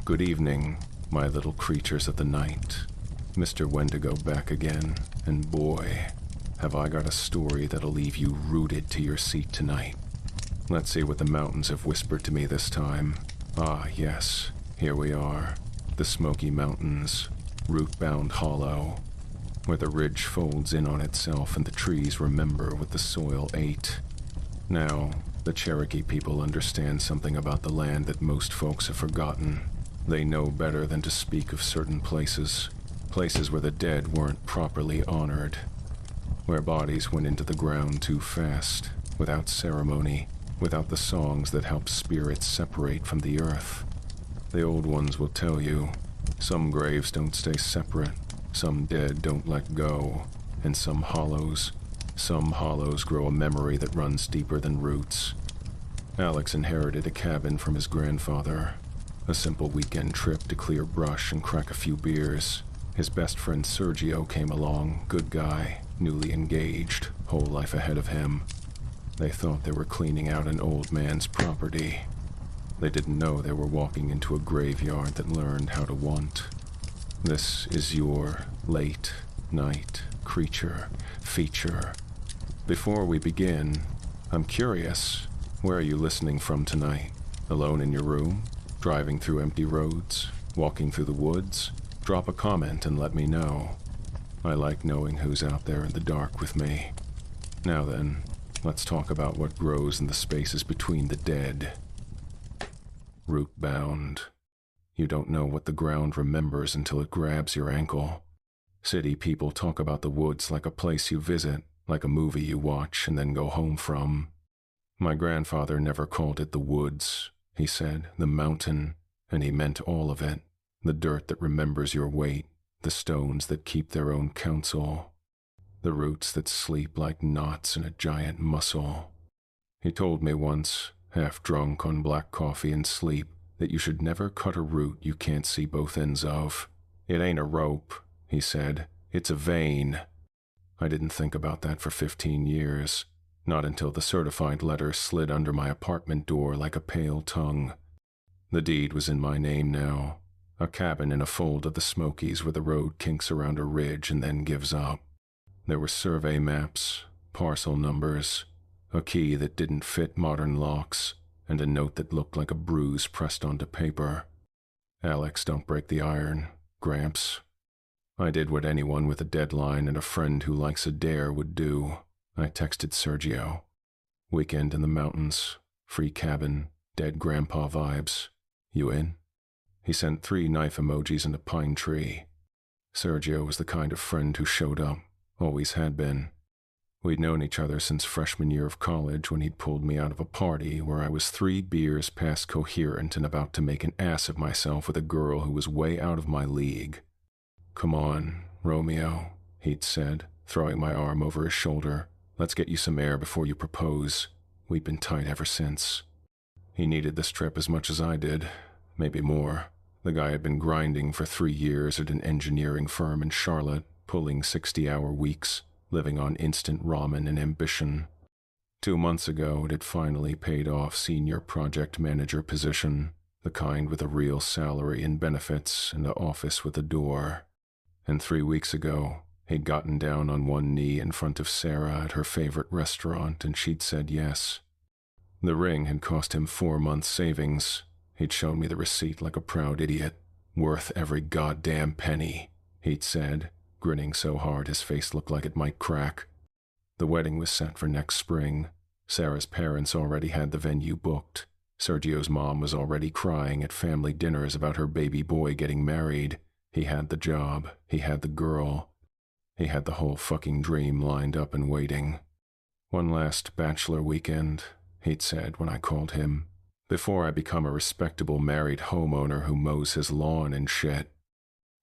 Good evening, my little creatures of the night. Mr. Wendigo back again, and boy, have I got a story that'll leave you rooted to your seat tonight. Let's see what the mountains have whispered to me this time. Ah, yes, here we are. The Smoky Mountains, root-bound hollow, where the ridge folds in on itself and the trees remember what the soil ate. Now, the Cherokee people understand something about the land that most folks have forgotten. They know better than to speak of certain places where the dead weren't properly honored, where bodies went into the ground too fast, without ceremony, without the songs that help spirits separate from the earth. The old ones will tell you, some graves don't stay separate, some dead don't let go, and some hollows grow a memory that runs deeper than roots. Alex inherited a cabin from his grandfather, a simple weekend trip to clear brush and crack a few beers. His best friend Sergio came along, good guy, newly engaged, whole life ahead of him. They thought they were cleaning out an old man's property. They didn't know they were walking into a graveyard that learned how to want. This is your late night creature feature. Before we begin, I'm curious, where are you listening from tonight? Alone in your room? Driving through empty roads? Walking through the woods? Drop a comment and let me know. I like knowing who's out there in the dark with me. Now then, let's talk about what grows in the spaces between the dead. Root-bound. You don't know what the ground remembers until it grabs your ankle. City people talk about the woods like a place you visit, like a movie you watch and then go home from. My grandfather never called it the woods. He said the mountain, and he meant all of it. The dirt that remembers your weight, the stones that keep their own counsel, the roots that sleep like knots in a giant muscle. He told me once, half drunk on black coffee and sleep, that you should never cut a root you can't see both ends of. It ain't a rope, he said, it's a vein. I didn't think about that for 15 years, not until the certified letter slid under my apartment door like a pale tongue. The deed was in my name now, a cabin in a fold of the Smokies where the road kinks around a ridge and then gives up. There were survey maps, parcel numbers, a key that didn't fit modern locks, and a note that looked like a bruise pressed onto paper. Alex, don't break the iron, Gramps. I did what anyone with a deadline and a friend who likes a dare would do. I texted Sergio. Weekend in the mountains, free cabin, dead grandpa vibes. You in? He sent 3 knife emojis and a pine tree. Sergio was the kind of friend who showed up, always had been. We'd known each other since freshman year of college when he'd pulled me out of a party where I was 3 beers past coherent and about to make an ass of myself with a girl who was way out of my league. Come on, Romeo, he'd said, throwing my arm over his shoulder. Let's get you some air before you propose. We've been tight ever since. He needed this trip as much as I did, maybe more. The guy had been grinding for 3 years at an engineering firm in Charlotte, pulling 60-hour weeks, living on instant ramen and ambition. 2 months ago, it had finally paid off senior project manager position, the kind with a real salary and benefits and an office with a door. And 3 weeks ago, he'd gotten down on one knee in front of Sarah at her favorite restaurant and she'd said yes. The ring had cost him 4 months' savings. He'd shown me the receipt like a proud idiot. Worth every goddamn penny, he'd said, grinning so hard his face looked like it might crack. The wedding was set for next spring. Sarah's parents already had the venue booked. Sergio's mom was already crying at family dinners about her baby boy getting married. He had the job. He had the girl. He had the whole fucking dream lined up and waiting. One last bachelor weekend, he'd said when I called him, before I become a respectable married homeowner who mows his lawn and shit.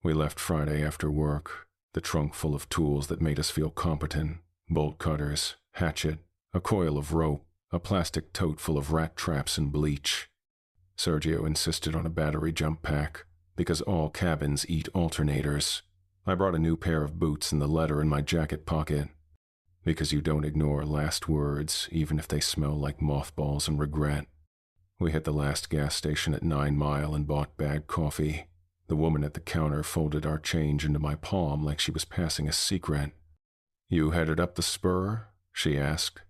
We left Friday after work, the trunk full of tools that made us feel competent, bolt cutters, hatchet, a coil of rope, a plastic tote full of rat traps and bleach. Sergio insisted on a battery jump pack, because all cabins eat alternators. I brought a new pair of boots and the letter in my jacket pocket, because you don't ignore last words even if they smell like mothballs and regret. We hit the last gas station at 9 Mile and bought bagged coffee. The woman at the counter folded our change into my palm like she was passing a secret. "You headed up the spur?" she asked.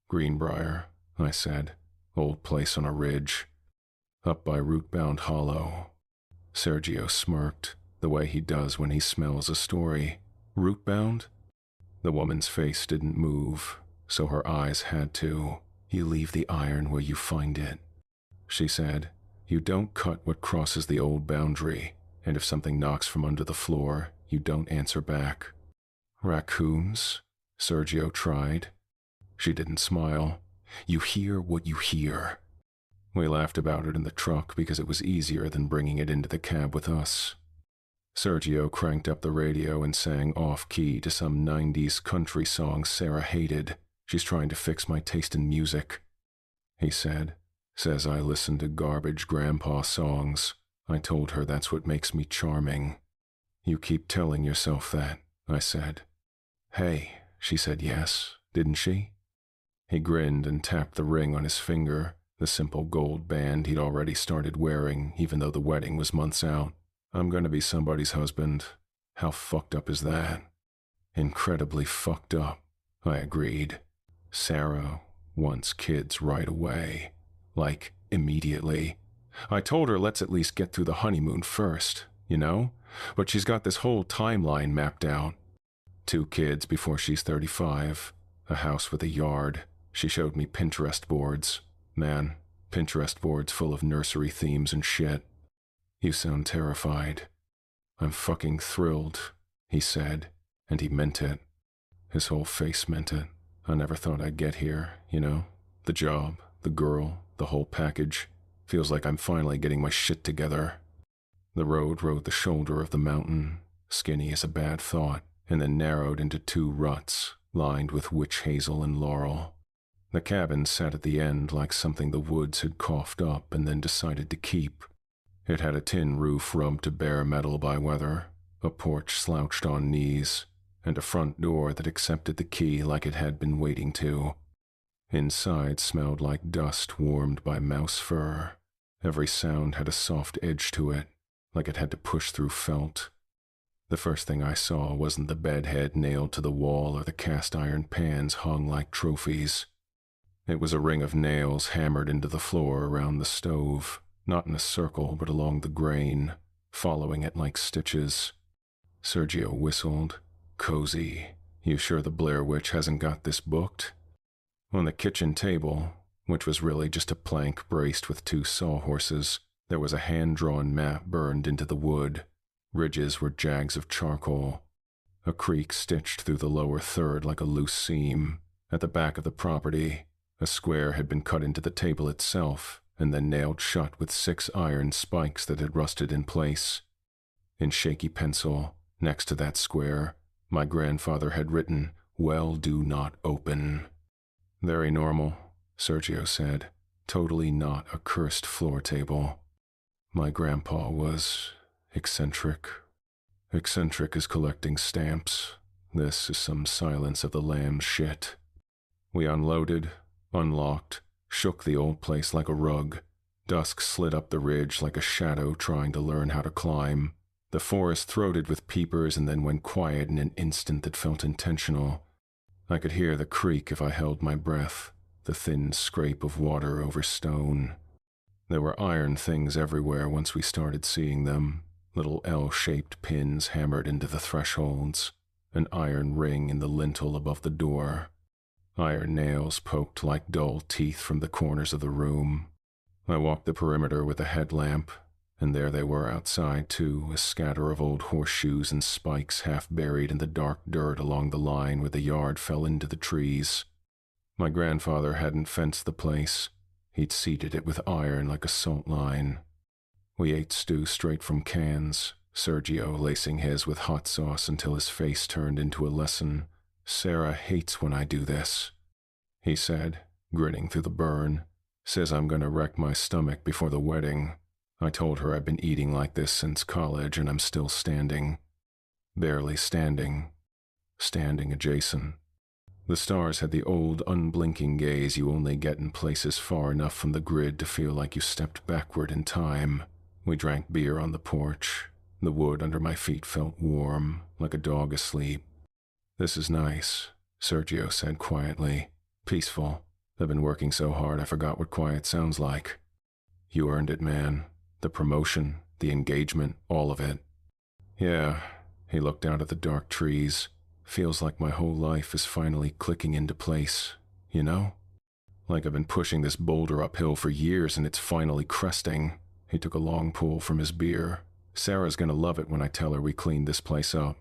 "Greenbrier," I said. "Old place on a ridge. Up by Rootbound Hollow." Sergio smirked, the way he does when he smells a story. "Rootbound?" The woman's face didn't move, so her eyes had to. "You leave the iron where you find it," she said. "You don't cut what crosses the old boundary, and if something knocks from under the floor, you don't answer back." "Raccoons?" Sergio tried. She didn't smile. "You hear what you hear." We laughed about it in the truck because it was easier than bringing it into the cab with us. Sergio cranked up the radio and sang off-key to some 90s country song Sarah hated. "She's trying to fix my taste in music," he said. "Says I listen to garbage grandpa songs. I told her that's what makes me charming." "You keep telling yourself that," I said. "Hey," she said yes, didn't she? He grinned and tapped the ring on his finger, the simple gold band he'd already started wearing even though the wedding was months out. "I'm gonna be somebody's husband. How fucked up is that?" "Incredibly fucked up," I agreed. "Sarah wants kids right away. Like, immediately. I told her let's at least get through the honeymoon first, you know? But she's got this whole timeline mapped out. 2 kids before she's 35, a house with a yard. She showed me Pinterest boards. Man, Pinterest boards full of nursery themes and shit." "You sound terrified." "I'm fucking thrilled," he said, and he meant it. His whole face meant it. I never thought I'd get here, you know? The job, the girl, the whole package. Feels like I'm finally getting my shit together. The road rode the shoulder of the mountain, skinny as a bad thought, and then narrowed into 2 ruts, lined with witch hazel and laurel. The cabin sat at the end like something the woods had coughed up and then decided to keep. It had a tin roof rubbed to bare metal by weather, a porch slouched on knees, and a front door that accepted the key like it had been waiting to. Inside smelled like dust warmed by mouse fur. Every sound had a soft edge to it, like it had to push through felt. The first thing I saw wasn't the bedhead nailed to the wall or the cast iron pans hung like trophies. It was a ring of nails hammered into the floor around the stove, not in a circle but along the grain, following it like stitches. Sergio whistled. "Cozy. You sure the Blair Witch hasn't got this booked?" On the kitchen table, which was really just a plank braced with 2 sawhorses, there was a hand-drawn map burned into the wood. Ridges were jags of charcoal. A creek stitched through the lower third like a loose seam. At the back of the property, a square had been cut into the table itself and then nailed shut with 6 iron spikes that had rusted in place. In shaky pencil, next to that square, my grandfather had written, "Well, do not open." "Very normal," Sergio said. "Totally not a cursed floor table." My grandpa was eccentric. Eccentric as collecting stamps. This is some Silence of the Lambs shit. We unloaded, unlocked, shook the old place like a rug. Dusk slid up the ridge like a shadow trying to learn how to climb. The forest throated with peepers and then went quiet in an instant that felt intentional. I could hear the creak if I held my breath, the thin scrape of water over stone. There were iron things everywhere once we started seeing them, little L-shaped pins hammered into the thresholds, an iron ring in the lintel above the door. Iron nails poked like dull teeth from the corners of the room. I walked the perimeter with a headlamp, and there they were outside too, a scatter of old horseshoes and spikes half buried in the dark dirt along the line where the yard fell into the trees. My grandfather hadn't fenced the place. He'd seeded it with iron like a salt line. We ate stew straight from cans, Sergio lacing his with hot sauce until his face turned into a lesson. "Sarah hates when I do this," he said, grinning through the burn. "Says I'm gonna wreck my stomach before the wedding. I told her I've been eating like this since college and I'm still standing. Barely standing. Standing adjacent." The stars had the old, unblinking gaze you only get in places far enough from the grid to feel like you stepped backward in time. We drank beer on the porch. The wood under my feet felt warm, like a dog asleep. "This is nice," Sergio said quietly. "Peaceful. I've been working so hard I forgot what quiet sounds like." "You earned it, man. The promotion, the engagement, all of it." "Yeah." He looked out at the dark trees. "Feels like my whole life is finally clicking into place, you know? Like I've been pushing this boulder uphill for years and it's finally cresting." He took a long pull from his beer. "Sarah's gonna love it when I tell her we cleaned this place up.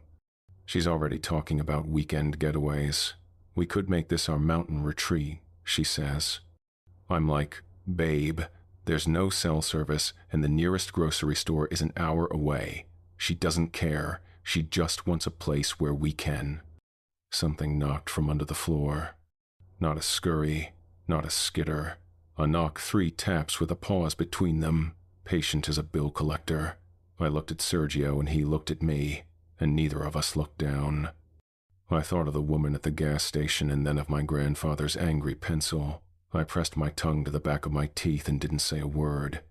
She's already talking about weekend getaways. We could make this our mountain retreat," she says. I'm like, "Babe, there's no cell service and the nearest grocery store is an hour away." She doesn't care. She just wants a place where we can. Something knocked from under the floor. Not a scurry, not a skitter. A knock, 3 taps with a pause between them, patient as a bill collector. I looked at Sergio and he looked at me, and neither of us looked down. I thought of the woman at the gas station and then of my grandfather's angry pencil. I pressed my tongue to the back of my teeth and didn't say a word.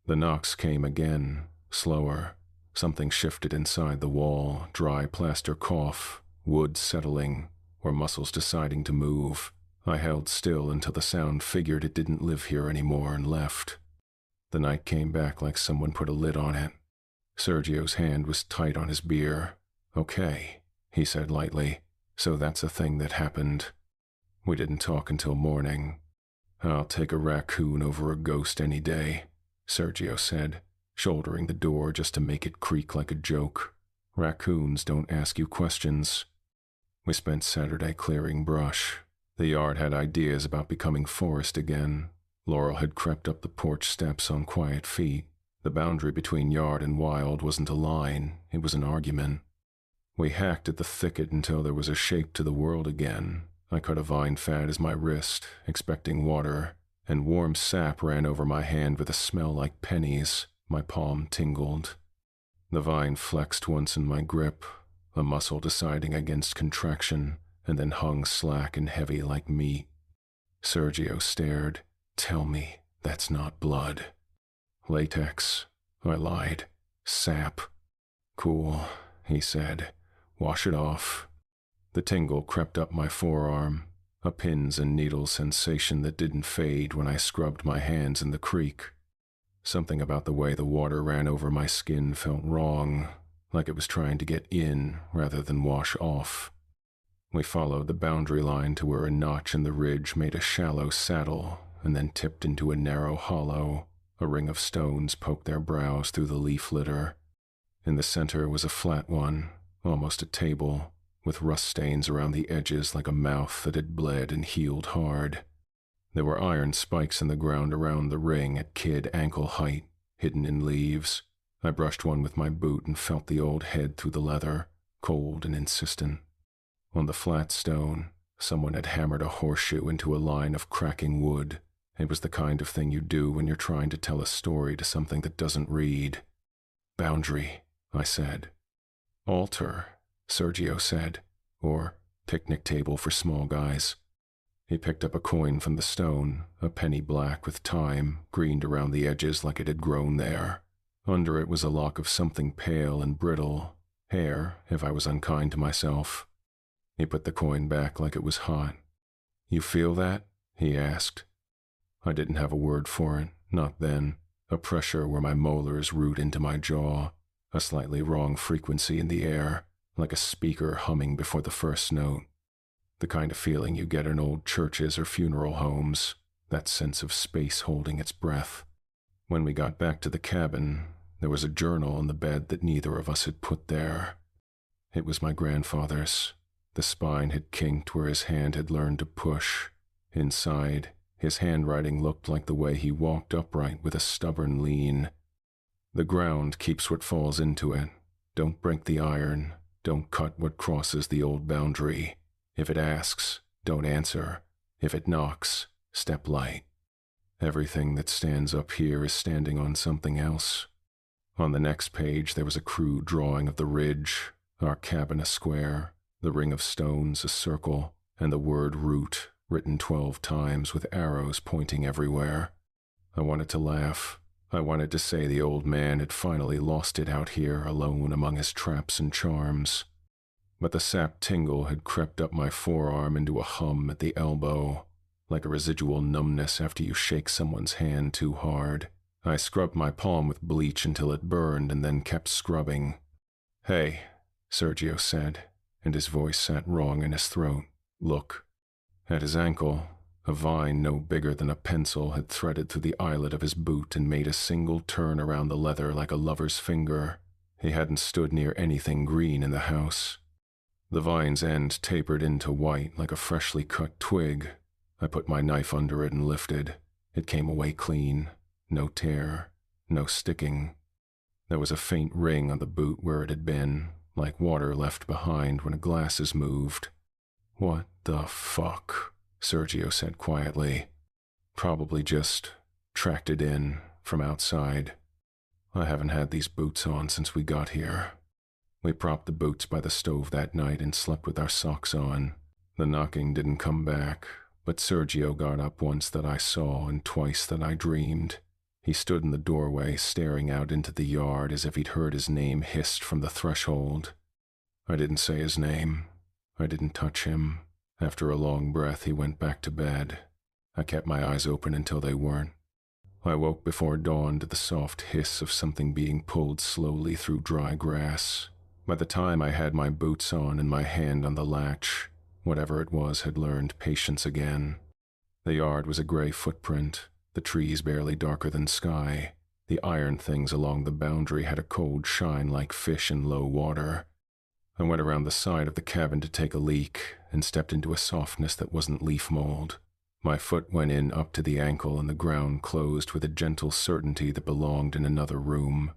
The knocks came again, slower. Something shifted inside the wall, dry plaster cough, wood settling, or muscles deciding to move. I held still until the sound figured it didn't live here anymore and left. The night came back like someone put a lid on it. Sergio's hand was tight on his beer. "Okay," he said lightly, "so that's a thing that happened." We didn't talk until morning. "I'll take a raccoon over a ghost any day," Sergio said, shouldering the door just to make it creak like a joke. "Raccoons don't ask you questions." We spent Saturday clearing brush. The yard had ideas about becoming forest again. Laurel had crept up the porch steps on quiet feet. The boundary between yard and wild wasn't a line, it was an argument. We hacked at the thicket until there was a shape to the world again. I cut a vine fat as my wrist, expecting water, and warm sap ran over my hand with a smell like pennies. My palm tingled. The vine flexed once in my grip, a muscle deciding against contraction, and then hung slack and heavy like meat. Sergio stared. "Tell me that's not blood." "Latex," I lied. "Sap." "Cool," he said. "Wash it off." The tingle crept up my forearm, a pins and needles sensation that didn't fade when I scrubbed my hands in the creek. Something about the way the water ran over my skin felt wrong, like it was trying to get in rather than wash off. We followed the boundary line to where a notch in the ridge made a shallow saddle and then tipped into a narrow hollow. A ring of stones poked their brows through the leaf litter. In the center was a flat one, almost a table, with rust stains around the edges like a mouth that had bled and healed hard. There were iron spikes in the ground around the ring at kid ankle height, hidden in leaves. I brushed one with my boot and felt the old head through the leather, cold and insistent. On the flat stone, someone had hammered a horseshoe into a line of cracking wood. It was the kind of thing you do when you're trying to tell a story to something that doesn't read. "Boundary," I said. "Altar," Sergio said, or picnic table for small guys. He picked up a coin from the stone, a penny black with time, greened around the edges like it had grown there. Under it was a lock of something pale and brittle, hair, if I was unkind to myself. He put the coin back like it was hot. "You feel that?" he asked. I didn't have a word for it, not then. A pressure where my molars root into my jaw, a slightly wrong frequency in the air, like a speaker humming before the first note. The kind of feeling you get in old churches or funeral homes, that sense of space holding its breath. When we got back to the cabin, there was a journal on the bed that neither of us had put there. It was my grandfather's. The spine had kinked where his hand had learned to push. Inside, his handwriting looked like the way he walked upright with a stubborn lean. "The ground keeps what falls into it. Don't break the iron. Don't cut what crosses the old boundary. If it asks, don't answer. If it knocks, step light. Everything that stands up here is standing on something else." On the next page there was a crude drawing of the ridge, our cabin a square, the ring of stones a circle, and the word root written 12 times with arrows pointing everywhere. I wanted to laugh. I wanted to say the old man had finally lost it out here alone among his traps and charms. But the sap tingle had crept up my forearm into a hum at the elbow, like a residual numbness after you shake someone's hand too hard. I scrubbed my palm with bleach until it burned and then kept scrubbing. "Hey," Sergio said, and his voice sat wrong in his throat. "Look." At his ankle, a vine no bigger than a pencil had threaded through the eyelet of his boot and made a single turn around the leather like a lover's finger. He hadn't stood near anything green in the house. The vine's end tapered into white like a freshly cut twig. I put my knife under it and lifted. It came away clean. No tear. No sticking. There was a faint ring on the boot where it had been, like water left behind when a glass is moved. "What the fuck?" Sergio said quietly. "Probably just tracked it in from outside. I haven't had these boots on since we got here." We propped the boots by the stove that night and slept with our socks on. The knocking didn't come back, but Sergio got up once that I saw and twice that I dreamed. He stood in the doorway staring out into the yard as if he'd heard his name hissed from the threshold. I didn't say his name. I didn't touch him. After a long breath, he went back to bed. I kept my eyes open until they weren't. I woke before dawn to the soft hiss of something being pulled slowly through dry grass. By the time I had my boots on and my hand on the latch, whatever it was had learned patience again. The yard was a gray footprint, the trees barely darker than sky. The iron things along the boundary had a cold shine like fish in low water. I went around the side of the cabin to take a leak and stepped into a softness that wasn't leaf mold. My foot went in up to the ankle and the ground closed with a gentle certainty that belonged in another room.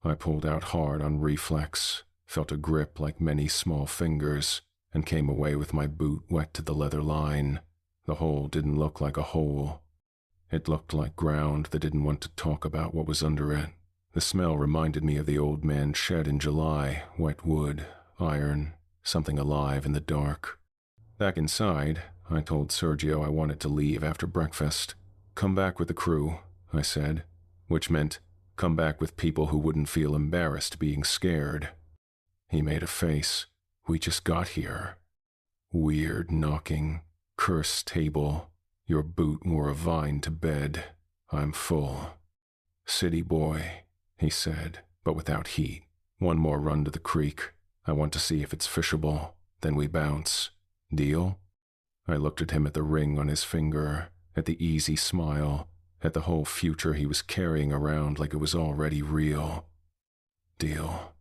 I pulled out hard on reflex, felt a grip like many small fingers, and came away with my boot wet to the leather line. The hole didn't look like a hole. It looked like ground that didn't want to talk about what was under it. The smell reminded me of the old man's shed in July, wet wood, iron, something alive in the dark. Back inside, I told Sergio I wanted to leave after breakfast. "Come back with the crew," I said, which meant come back with people who wouldn't feel embarrassed being scared. He made a face. "We just got here." Weird knocking. Cursed table. Your boot wore a vine to bed. I'm full. "City boy," he said, but without heat. "One more run to the creek. I want to see if it's fishable. Then we bounce. Deal?" I looked at him at the ring on his finger, at the easy smile, at the whole future he was carrying around like it was already real. Deal.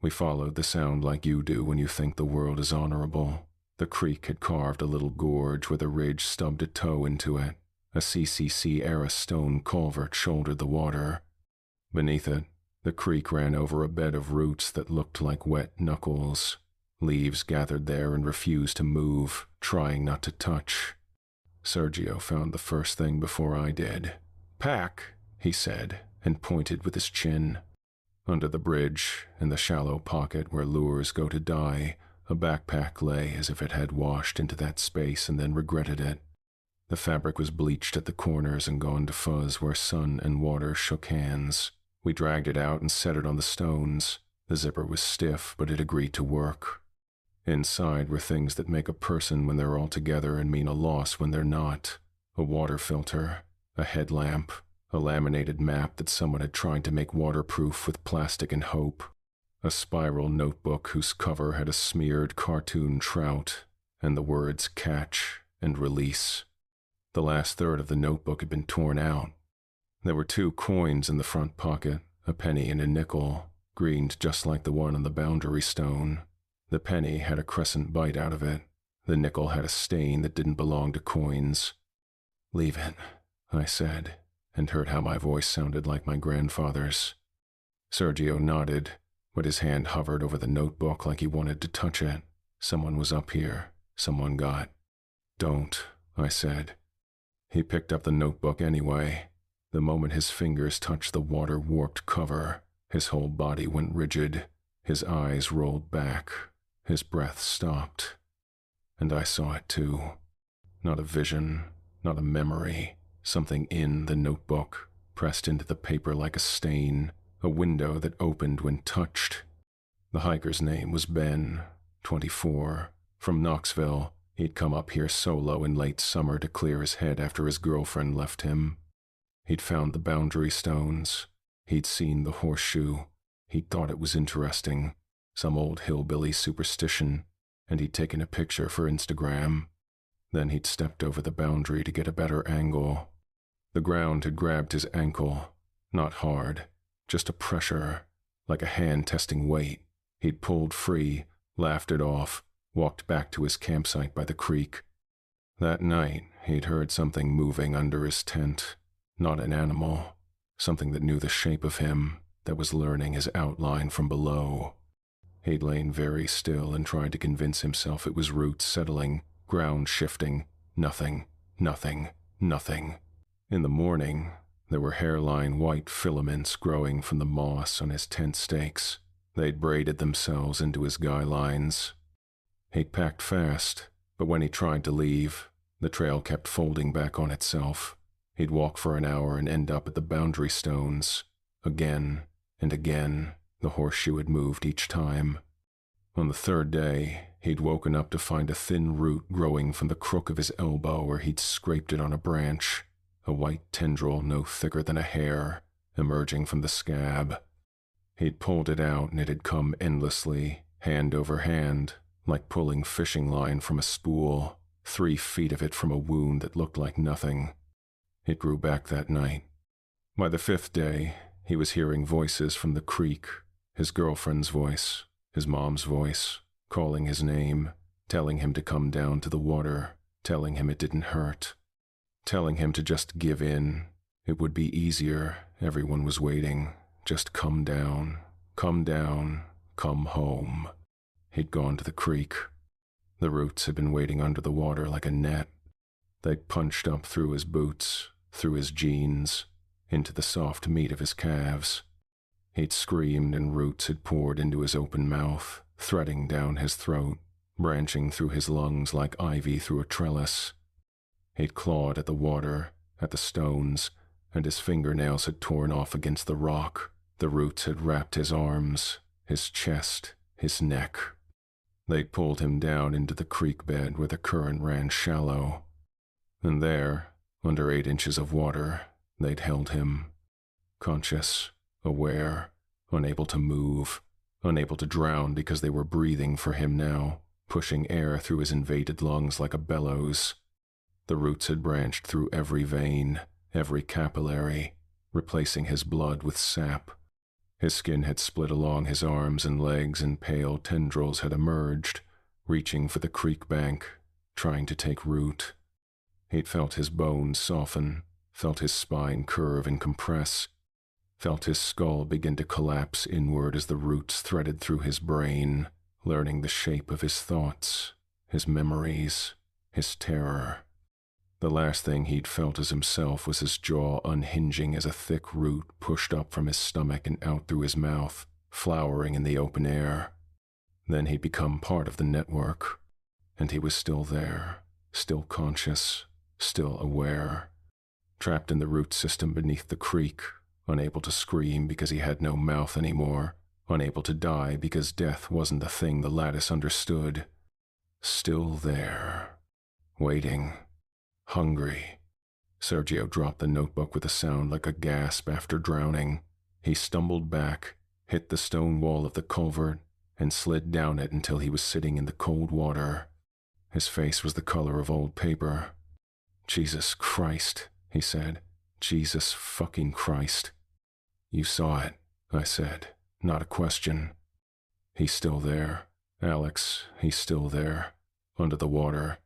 We followed the sound like you do when you think the world is honorable. The creek had carved a little gorge with a ridge stubbed a toe into it. A CCC-era stone culvert shouldered the water. Beneath it, the creek ran over a bed of roots that looked like wet knuckles. Leaves gathered there and refused to move, trying not to touch. Sergio found the first thing before I did. "Pack," he said, and pointed with his chin. Under the bridge, in the shallow pocket where lures go to die, a backpack lay as if it had washed into that space and then regretted it. The fabric was bleached at the corners and gone to fuzz where sun and water shook hands. We dragged it out and set it on the stones. The zipper was stiff, but it agreed to work. Inside were things that make a person when they're all together and mean a loss when they're not. A water filter, a headlamp, a laminated map that someone had tried to make waterproof with plastic and hope, a spiral notebook whose cover had a smeared cartoon trout, and the words catch and release. The last third of the notebook had been torn out. There were 2 coins in the front pocket, a penny and a nickel, greened just like the one on the boundary stone. The penny had a crescent bite out of it. The nickel had a stain that didn't belong to coins. "Leave it," I said, and heard how my voice sounded like my grandfather's. Sergio nodded, but his hand hovered over the notebook like he wanted to touch it. Someone was up here. Someone got. "Don't," I said. He picked up the notebook anyway. The moment his fingers touched the water-warped cover, his whole body went rigid. His eyes rolled back. His breath stopped. And I saw it too. Not a vision, not a memory, something in the notebook, pressed into the paper like a stain, a window that opened when touched. The hiker's name was Ben, 24. From Knoxville, he'd come up here solo in late summer to clear his head after his girlfriend left him. He'd found the boundary stones. He'd seen the horseshoe. He'd thought it was interesting, some old hillbilly superstition, and he'd taken a picture for Instagram. Then he'd stepped over the boundary to get a better angle. The ground had grabbed his ankle, not hard, just a pressure, like a hand testing weight. He'd pulled free, laughed it off, walked back to his campsite by the creek. That night, he'd heard something moving under his tent. Not an animal, something that knew the shape of him, that was learning his outline from below. He'd lain very still and tried to convince himself it was roots settling, ground shifting, nothing, nothing, nothing. In the morning, there were hairline white filaments growing from the moss on his tent stakes. They'd braided themselves into his guy lines. He'd packed fast, but when he tried to leave, the trail kept folding back on itself. He'd walk for an hour and end up at the boundary stones. Again and again, the horseshoe had moved each time. On the third day, he'd woken up to find a thin root growing from the crook of his elbow where he'd scraped it on a branch, a white tendril no thicker than a hair, emerging from the scab. He'd pulled it out and it had come endlessly, hand over hand, like pulling fishing line from a spool, 3 feet of it from a wound that looked like nothing. It grew back that night. By the 5th day, he was hearing voices from the creek, his girlfriend's voice, his mom's voice, calling his name, telling him to come down to the water, telling him it didn't hurt, telling him to just give in. It would be easier, everyone was waiting. Just come down, come home. He'd gone to the creek. The roots had been waiting under the water like a net. They'd punched up through his boots, through his jeans, into the soft meat of his calves. He'd screamed and roots had poured into his open mouth, threading down his throat, branching through his lungs like ivy through a trellis. He'd clawed at the water, at the stones, and his fingernails had torn off against the rock. The roots had wrapped his arms, his chest, his neck. They'd pulled him down into the creek bed where the current ran shallow. And there, under 8 inches of water, they'd held him. Conscious, aware, unable to move, unable to drown because they were breathing for him now, pushing air through his invaded lungs like a bellows. The roots had branched through every vein, every capillary, replacing his blood with sap. His skin had split along his arms and legs, and pale tendrils had emerged, reaching for the creek bank, trying to take root. He'd felt his bones soften, felt his spine curve and compress, felt his skull begin to collapse inward as the roots threaded through his brain, learning the shape of his thoughts, his memories, his terror. The last thing he'd felt as himself was his jaw unhinging as a thick root pushed up from his stomach and out through his mouth, flowering in the open air. Then he'd become part of the network, and he was still there, still conscious, still aware, trapped in the root system beneath the creek, unable to scream because he had no mouth anymore, unable to die because death wasn't the thing the Lattice understood. Still there, waiting. Hungry. Sergio dropped the notebook with a sound like a gasp after drowning. He stumbled back, hit the stone wall of the culvert, and slid down it until he was sitting in the cold water. His face was the color of old paper. "Jesus Christ," he said. "Jesus fucking Christ." "You saw it," I said, not a question. "He's still there. Alex, he's still there. Under the water.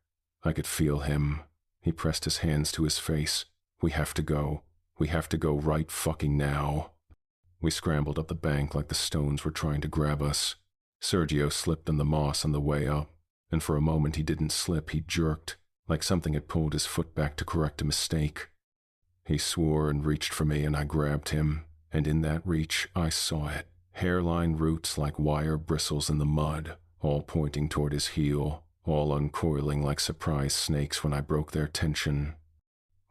I could feel him." He pressed his hands to his face. "We have to go. We have to go right fucking now." We scrambled up the bank like the stones were trying to grab us. Sergio slipped on the moss on the way up, and for a moment he didn't slip, he jerked, like something had pulled his foot back to correct a mistake. He swore and reached for me, and I grabbed him, and in that reach I saw it, hairline roots like wire bristles in the mud, all pointing toward his heel, all uncoiling like surprise snakes when I broke their tension.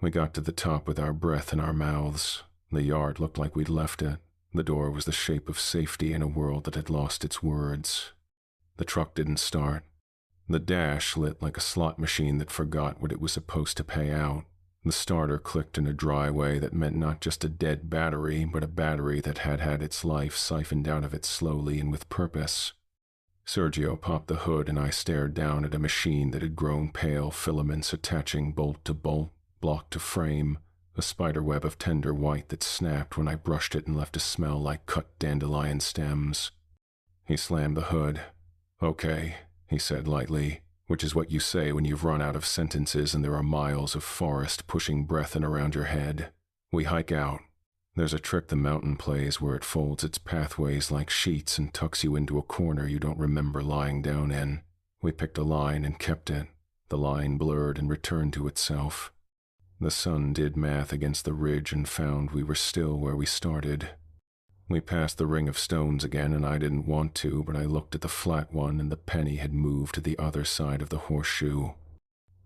We got to the top with our breath in our mouths. The yard looked like we'd left it. The door was the shape of safety in a world that had lost its words. The truck didn't start. The dash lit like a slot machine that forgot what it was supposed to pay out. The starter clicked in a dry way that meant not just a dead battery, but a battery that had had its life siphoned out of it slowly and with purpose. Sergio popped the hood and I stared down at a machine that had grown pale filaments attaching bolt to bolt, block to frame, a spiderweb of tender white that snapped when I brushed it and left a smell like cut dandelion stems. He slammed the hood. "Okay," he said lightly, which is what you say when you've run out of sentences and there are miles of forest pushing breath in around your head. "We hike out. There's a trick the mountain plays where it folds its pathways like sheets and tucks you into a corner you don't remember lying down in. We picked a line and kept it. The line blurred and returned to itself. The sun did math against the ridge and found we were still where we started. We passed the ring of stones again, and I didn't want to, but I looked at the flat one and the penny had moved to the other side of the horseshoe.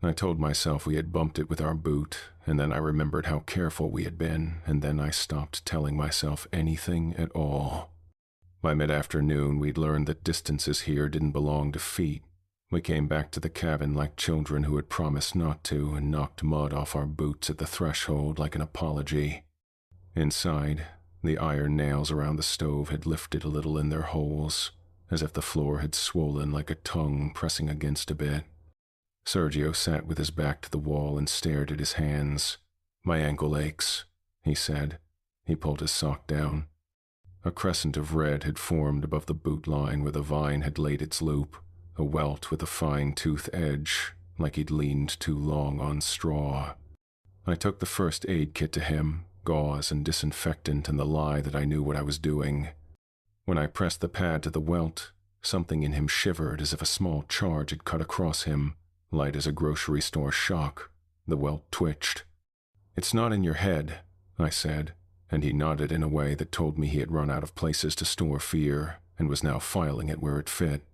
I told myself we had bumped it with our boot, and then I remembered how careful we had been, and then I stopped telling myself anything at all. By mid-afternoon, we'd learned that distances here didn't belong to feet. We came back to the cabin like children who had promised not to and knocked mud off our boots at the threshold like an apology. Inside, the iron nails around the stove had lifted a little in their holes, as if the floor had swollen like a tongue pressing against a bit. Sergio sat with his back to the wall and stared at his hands. "My ankle aches," he said. He pulled his sock down. A crescent of red had formed above the boot line where the vine had laid its loop, a welt with a fine-tooth edge, like he'd leaned too long on straw. I took the first aid kit to him, gauze and disinfectant and the lie that I knew what I was doing. When I pressed the pad to the welt, something in him shivered as if a small charge had cut across him, light as a grocery store shock. The welt twitched. "It's not in your head," I said, and he nodded in a way that told me he had run out of places to store fear and was now filing it where it fit.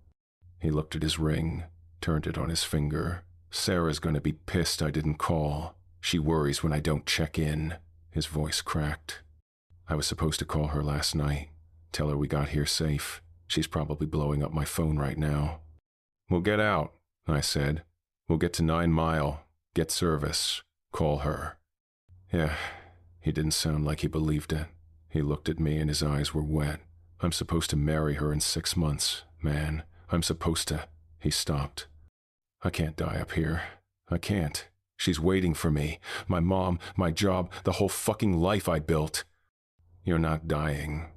He looked at his ring, turned it on his finger. "Sarah's going to be pissed I didn't call. She worries when I don't check in." His voice cracked. "I was supposed to call her last night. Tell her we got here safe. She's probably blowing up my phone right now." "We'll get out," I said. "We'll get to 9 Mile. Get service. Call her." Yeah, he didn't sound like he believed it. He looked at me and his eyes were wet. "I'm supposed to marry her in 6 months, man. I'm supposed to." He stopped. "I can't die up here. I can't. She's waiting for me. My mom, my job, the whole fucking life I built." "You're not dying."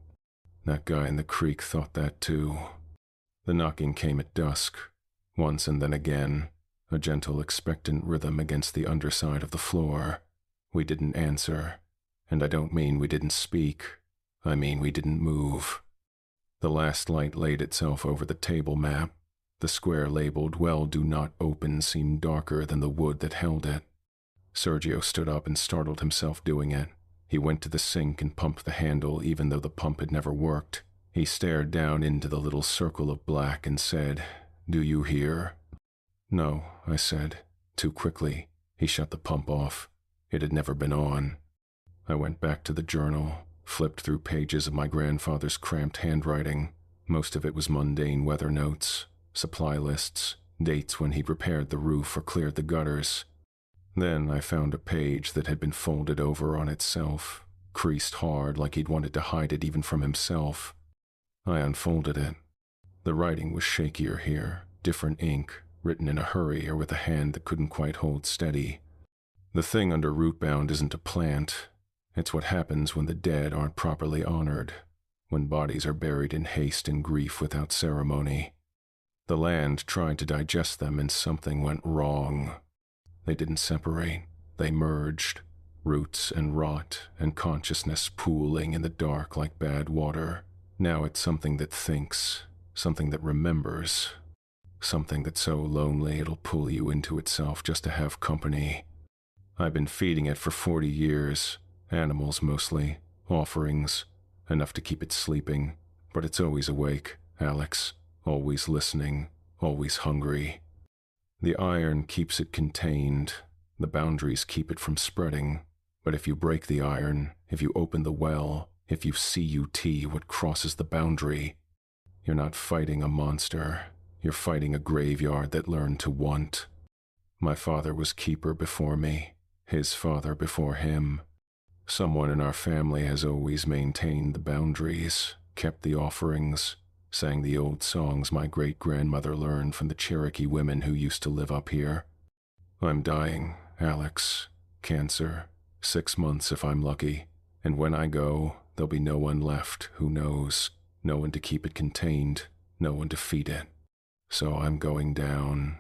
That guy in the creek thought that too. The knocking came at dusk, once and then again, a gentle expectant rhythm against the underside of the floor. We didn't answer, and I don't mean we didn't speak. I mean we didn't move. The last light laid itself over the table map. The square labeled "Well, do not open" seemed darker than the wood that held it. Sergio stood up and startled himself doing it. He went to the sink and pumped the handle even though the pump had never worked. He stared down into the little circle of black and said, "Do you hear?" "No," I said, too quickly. He shut the pump off. It had never been on. I went back to the journal, flipped through pages of my grandfather's cramped handwriting. Most of it was mundane weather notes, supply lists, dates when he'd repaired the roof or cleared the gutters. Then I found a page that had been folded over on itself, creased hard like he'd wanted to hide it even from himself. I unfolded it. The writing was shakier here, different ink, written in a hurry or with a hand that couldn't quite hold steady. "The thing under rootbound isn't a plant. It's what happens when the dead aren't properly honored, when bodies are buried in haste and grief without ceremony. The land tried to digest them and something went wrong. They didn't separate, they merged, roots and rot and consciousness pooling in the dark like bad water. Now it's something that thinks, something that remembers, something that's so lonely it'll pull you into itself just to have company. I've been feeding it for 40 years, animals mostly, offerings, enough to keep it sleeping, but it's always awake, Alex, always listening, always hungry. The iron keeps it contained. The boundaries keep it from spreading. But if you break the iron, if you open the well, if you CUT what crosses the boundary, you're not fighting a monster. You're fighting a graveyard that learned to want. My father was keeper before me, his father before him. Someone in our family has always maintained the boundaries, kept the offerings, sang the old songs my great-grandmother learned from the Cherokee women who used to live up here. I'm dying, Alex. Cancer. 6 months if I'm lucky. And when I go, there'll be no one left, who knows. No one to keep it contained, no one to feed it. So I'm going down.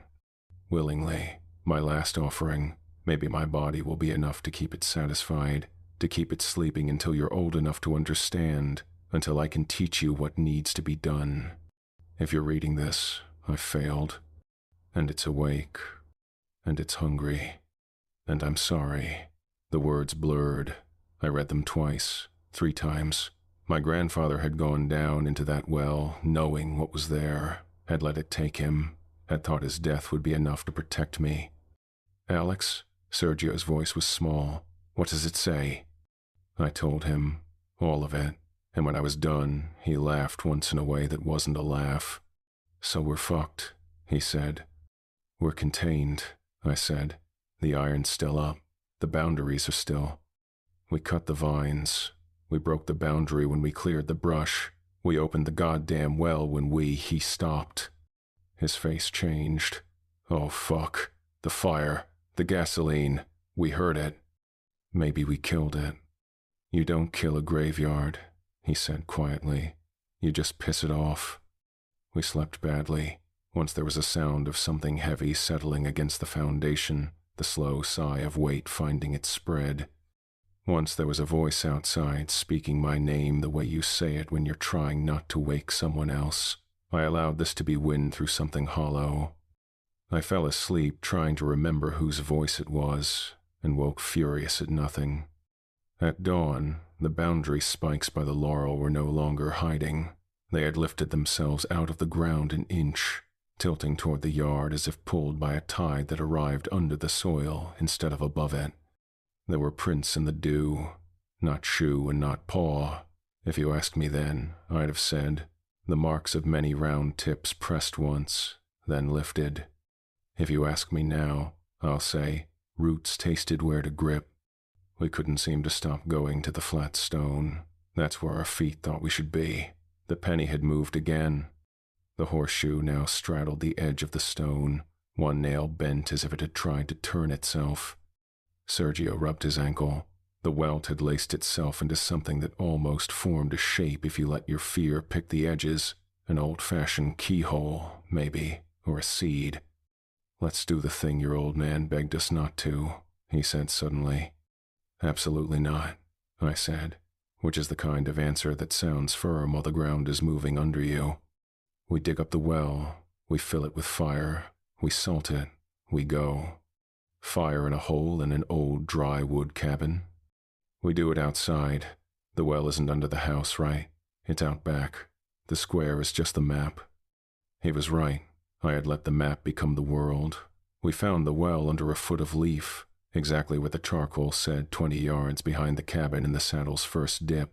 Willingly. My last offering. Maybe my body will be enough to keep it satisfied, to keep it sleeping until you're old enough to understand, until I can teach you what needs to be done. If you're reading this, I've failed. And it's awake. And it's hungry. And I'm sorry. The words blurred. I read them twice, 3 times. My grandfather had gone down into that well, knowing what was there, had let it take him, had thought his death would be enough to protect me. Alex, Sergio's voice was small. What does it say? I told him, all of it, and when I was done, he laughed once in a way that wasn't a laugh. So we're fucked, he said. We're contained, I said. The iron's still up. The boundaries are still. We cut the vines. We broke the boundary when we cleared the brush. We opened the goddamn well when he stopped. His face changed. Oh, fuck. The fire. The gasoline. We heard it. Maybe we killed it. You don't kill a graveyard, he said quietly. You just piss it off. We slept badly. Once there was a sound of something heavy settling against the foundation, the slow sigh of weight finding its spread. Once there was a voice outside speaking my name the way you say it when you're trying not to wake someone else. I allowed this to be wind through something hollow. I fell asleep trying to remember whose voice it was, and woke furious at nothing. At dawn, the boundary spikes by the laurel were no longer hiding. They had lifted themselves out of the ground an inch, tilting toward the yard as if pulled by a tide that arrived under the soil instead of above it. There were prints in the dew, not shoe and not paw. If you asked me then, I'd have said, the marks of many round tips pressed once, then lifted. If you ask me now, I'll say, roots tasted where to grip. We couldn't seem to stop going to the flat stone. That's where our feet thought we should be. The penny had moved again. The horseshoe now straddled the edge of the stone, one nail bent as if it had tried to turn itself. Sergio rubbed his ankle. The welt had laced itself into something that almost formed a shape if you let your fear pick the edges. An old-fashioned keyhole, maybe, or a seed. Let's do the thing your old man begged us not to, he said suddenly. Absolutely not, I said, which is the kind of answer that sounds firm while the ground is moving under you. We dig up the well, we fill it with fire, we salt it, we go. Fire in a hole in an old dry wood cabin. We do it outside. The well isn't under the house, right? It's out back. The square is just the map. He was right. I had let the map become the world. We found the well under a foot of leaf, exactly where the charcoal said 20 yards behind the cabin in the saddle's first dip.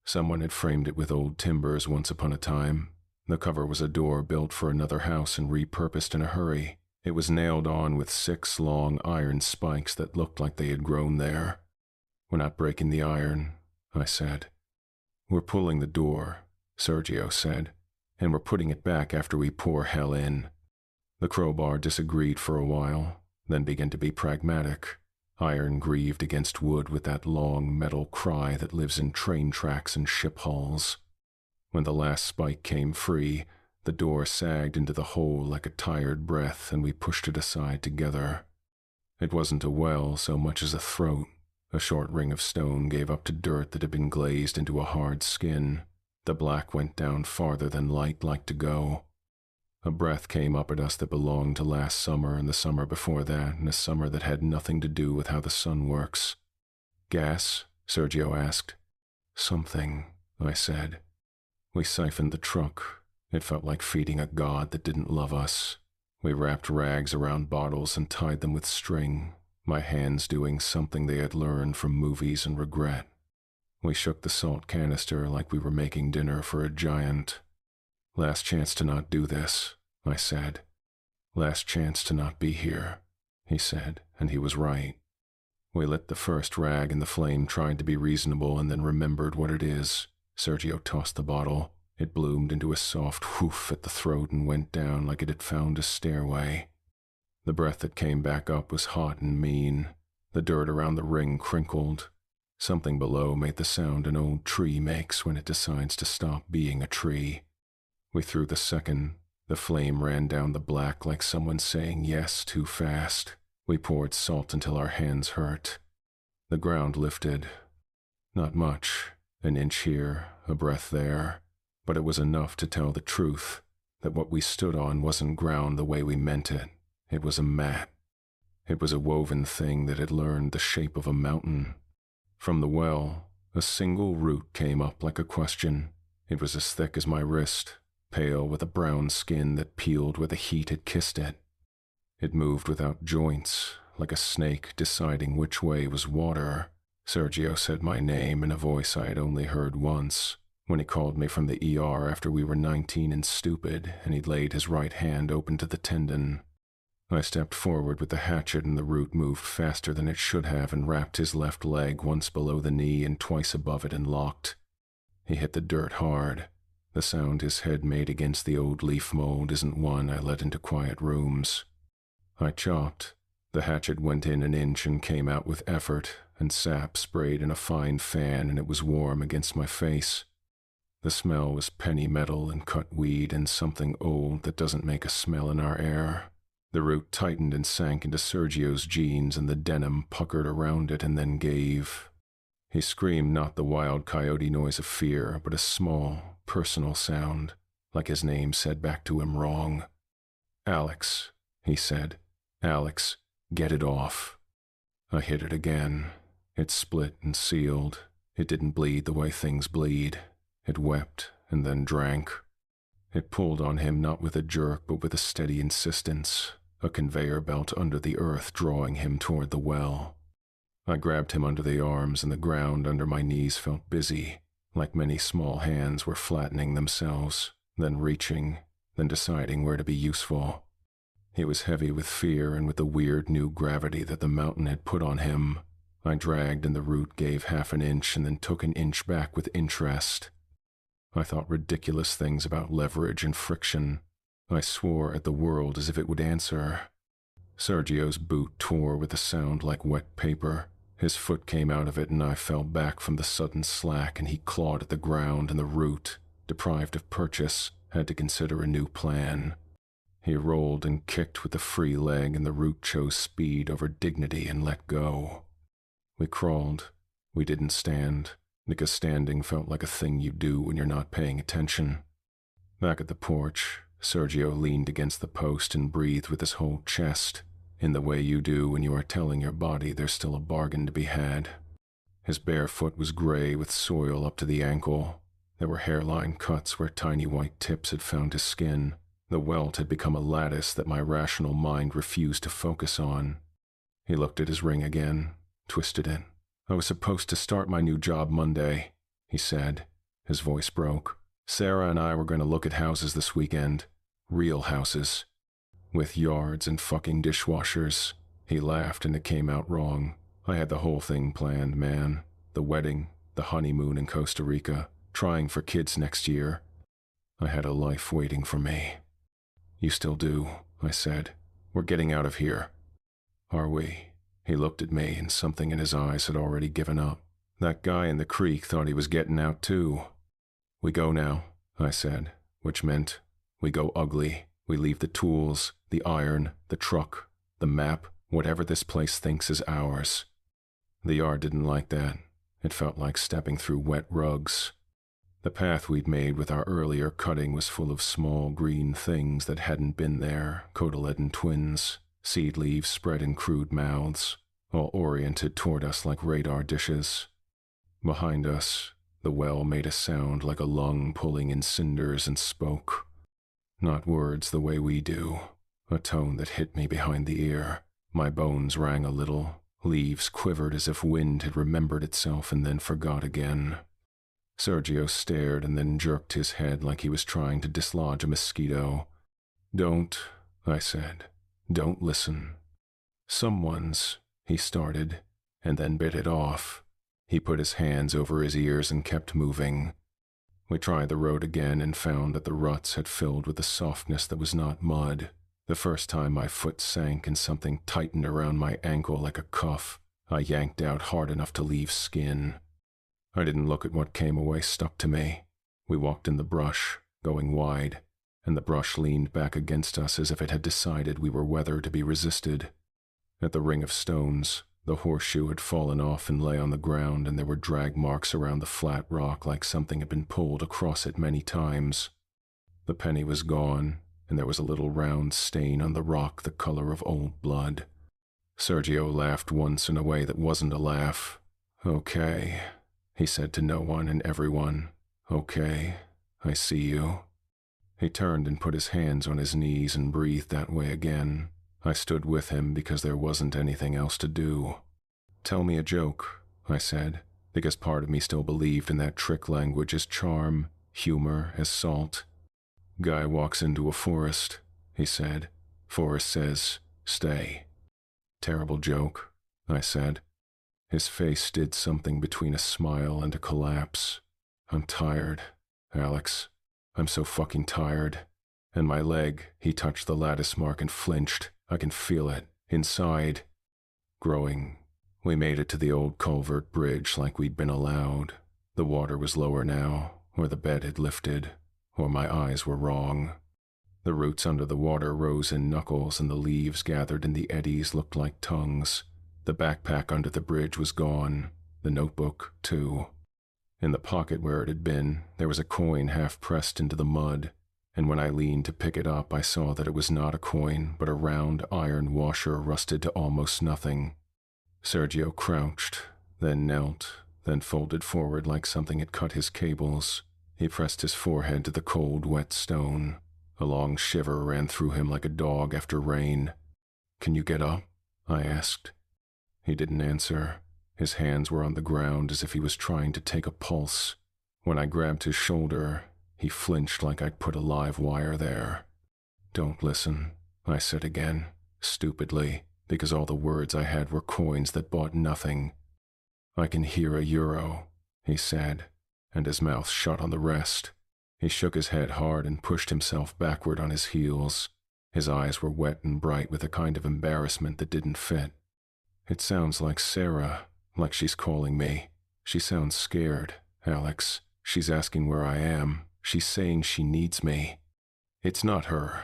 Someone had framed it with old timbers once upon a time. The cover was a door built for another house and repurposed in a hurry. It was nailed on with 6 long iron spikes that looked like they had grown there. We're not breaking the iron, I said. We're pulling the door, Sergio said, and we're putting it back after we pour hell in. The crowbar disagreed for a while, then began to be pragmatic. Iron grieved against wood with that long metal cry that lives in train tracks and ship hulls. When the last spike came free, the door sagged into the hole like a tired breath, and we pushed it aside together. It wasn't a well so much as a throat. A short ring of stone gave up to dirt that had been glazed into a hard skin. The black went down farther than light liked to go. A breath came up at us that belonged to last summer and the summer before that, and a summer that had nothing to do with how the sun works. Gas? Sergio asked. Something, I said. We siphoned the truck. It felt like feeding a god that didn't love us. We wrapped rags around bottles and tied them with string, my hands doing something they had learned from movies and regret. We shook the salt canister like we were making dinner for a giant. "Last chance to not do this," I said. "Last chance to not be here," he said, and he was right. We lit the first rag and the flame tried to be reasonable and then remembered what it is. Sergio tossed the bottle. It bloomed into a soft whoof at the throat and went down like it had found a stairway. The breath that came back up was hot and mean. The dirt around the ring crinkled. Something below made the sound an old tree makes when it decides to stop being a tree. We threw the second. The flame ran down the black like someone saying yes too fast. We poured salt until our hands hurt. The ground lifted. Not much, an inch here, a breath there, but it was enough to tell the truth, that what we stood on wasn't ground the way we meant it. It was a mat. It was a woven thing that had learned the shape of a mountain. From the well, a single root came up like a question. It was as thick as my wrist, pale with a brown skin that peeled where the heat had kissed it. It moved without joints, like a snake deciding which way was water. Sergio said my name in a voice I had only heard once, when he called me from the ER after we were 19 and stupid, and he laid his right hand open to the tendon. I stepped forward with the hatchet and the root moved faster than it should have and wrapped his left leg once below the knee and twice above it and locked. He hit the dirt hard. The sound his head made against the old leaf mold isn't one I let into quiet rooms. I chopped. The hatchet went in an inch and came out with effort, and sap sprayed in a fine fan and it was warm against my face. The smell was penny metal and cut weed and something old that doesn't make a smell in our air. The root tightened and sank into Sergio's jeans and the denim puckered around it and then gave. He screamed not the wild coyote noise of fear, but a small, personal sound, like his name said back to him wrong. "Alex," he said. "Alex, get it off." I hit it again. It split and sealed. It didn't bleed the way things bleed. It wept and then drank. It pulled on him not with a jerk but with a steady insistence, a conveyor belt under the earth drawing him toward the well. I grabbed him under the arms and the ground under my knees felt busy, like many small hands were flattening themselves, then reaching, then deciding where to be useful. He was heavy with fear and with the weird new gravity that the mountain had put on him. I dragged and the root gave half an inch and then took an inch back with interest. I thought ridiculous things about leverage and friction. I swore at the world as if it would answer. Sergio's boot tore with a sound like wet paper. His foot came out of it and I fell back from the sudden slack and he clawed at the ground and the root, deprived of purchase, had to consider a new plan. He rolled and kicked with the free leg and the root chose speed over dignity and let go. We crawled. We didn't stand, because standing felt like a thing you do when you're not paying attention. Back at the porch, Sergio leaned against the post and breathed with his whole chest, in the way you do when you are telling your body there's still a bargain to be had. His bare foot was gray with soil up to the ankle. There were hairline cuts where tiny white tips had found his skin. The welt had become a lattice that my rational mind refused to focus on. He looked at his ring again, twisted it. "I was supposed to start my new job Monday," he said. His voice broke. "Sarah and I were going to look at houses this weekend. Real houses. With yards and fucking dishwashers." He laughed and it came out wrong. I had the whole thing planned, man. The wedding, the honeymoon in Costa Rica, trying for kids next year. I had a life waiting for me. "You still do," I said. "We're getting out of here." "Are we?" He looked at me and something in his eyes had already given up. That guy in the creek thought he was getting out too. "We go now," I said, which meant we go ugly. We leave the tools, the iron, the truck, the map, whatever this place thinks is ours. The yard didn't like that. It felt like stepping through wet rugs. The path we'd made with our earlier cutting was full of small green things that hadn't been there, cotyledon twins, seed leaves spread in crude mouths, all oriented toward us like radar dishes. Behind us, the well made a sound like a lung pulling in cinders and spoke. Not words the way we do, a tone that hit me behind the ear. My bones rang a little, leaves quivered as if wind had remembered itself and then forgot again. Sergio stared and then jerked his head like he was trying to dislodge a mosquito. "Don't," I said. "Don't listen." "Someone's," he started, and then bit it off. He put his hands over his ears and kept moving. We tried the road again and found that the ruts had filled with a softness that was not mud. The first time my foot sank and something tightened around my ankle like a cuff, I yanked out hard enough to leave skin. I didn't look at what came away stuck to me. We walked in the brush, going wide, and the brush leaned back against us as if it had decided we were weather to be resisted. At the ring of stones, the horseshoe had fallen off and lay on the ground, and there were drag marks around the flat rock like something had been pulled across it many times. The penny was gone, and there was a little round stain on the rock the color of old blood. Sergio laughed once in a way that wasn't a laugh. "Okay," he said to no one and everyone. "Okay, I see you." He turned and put his hands on his knees and breathed that way again. I stood with him because there wasn't anything else to do. "Tell me a joke," I said, because part of me still believed in that trick language as charm, humor as salt. "Guy walks into a forest," he said. "Forest says, 'Stay.'" "Terrible joke," I said. His face did something between a smile and a collapse. "I'm tired, Alex. I'm so fucking tired." And my leg, he touched the lattice mark and flinched. I can feel it, inside. Growing. We made it to the old culvert bridge like we'd been allowed. The water was lower now, or the bed had lifted, or my eyes were wrong. The roots under the water rose in knuckles, and the leaves gathered in the eddies looked like tongues. The backpack under the bridge was gone, the notebook, too. In the pocket where it had been, there was a coin half pressed into the mud, and when I leaned to pick it up, I saw that it was not a coin, but a round iron washer rusted to almost nothing. Sergio crouched, then knelt, then folded forward like something had cut his cables. He pressed his forehead to the cold, wet stone. A long shiver ran through him like a dog after rain. "Can you get up?" I asked. He didn't answer. His hands were on the ground as if he was trying to take a pulse. When I grabbed his shoulder, he flinched like I'd put a live wire there. "Don't listen," I said again, stupidly, because all the words I had were coins that bought nothing. "I can hear a euro," he said, and his mouth shut on the rest. He shook his head hard and pushed himself backward on his heels. His eyes were wet and bright with a kind of embarrassment that didn't fit. "It sounds like Sarah, like she's calling me. She sounds scared, Alex. She's asking where I am. She's saying she needs me." "It's not her."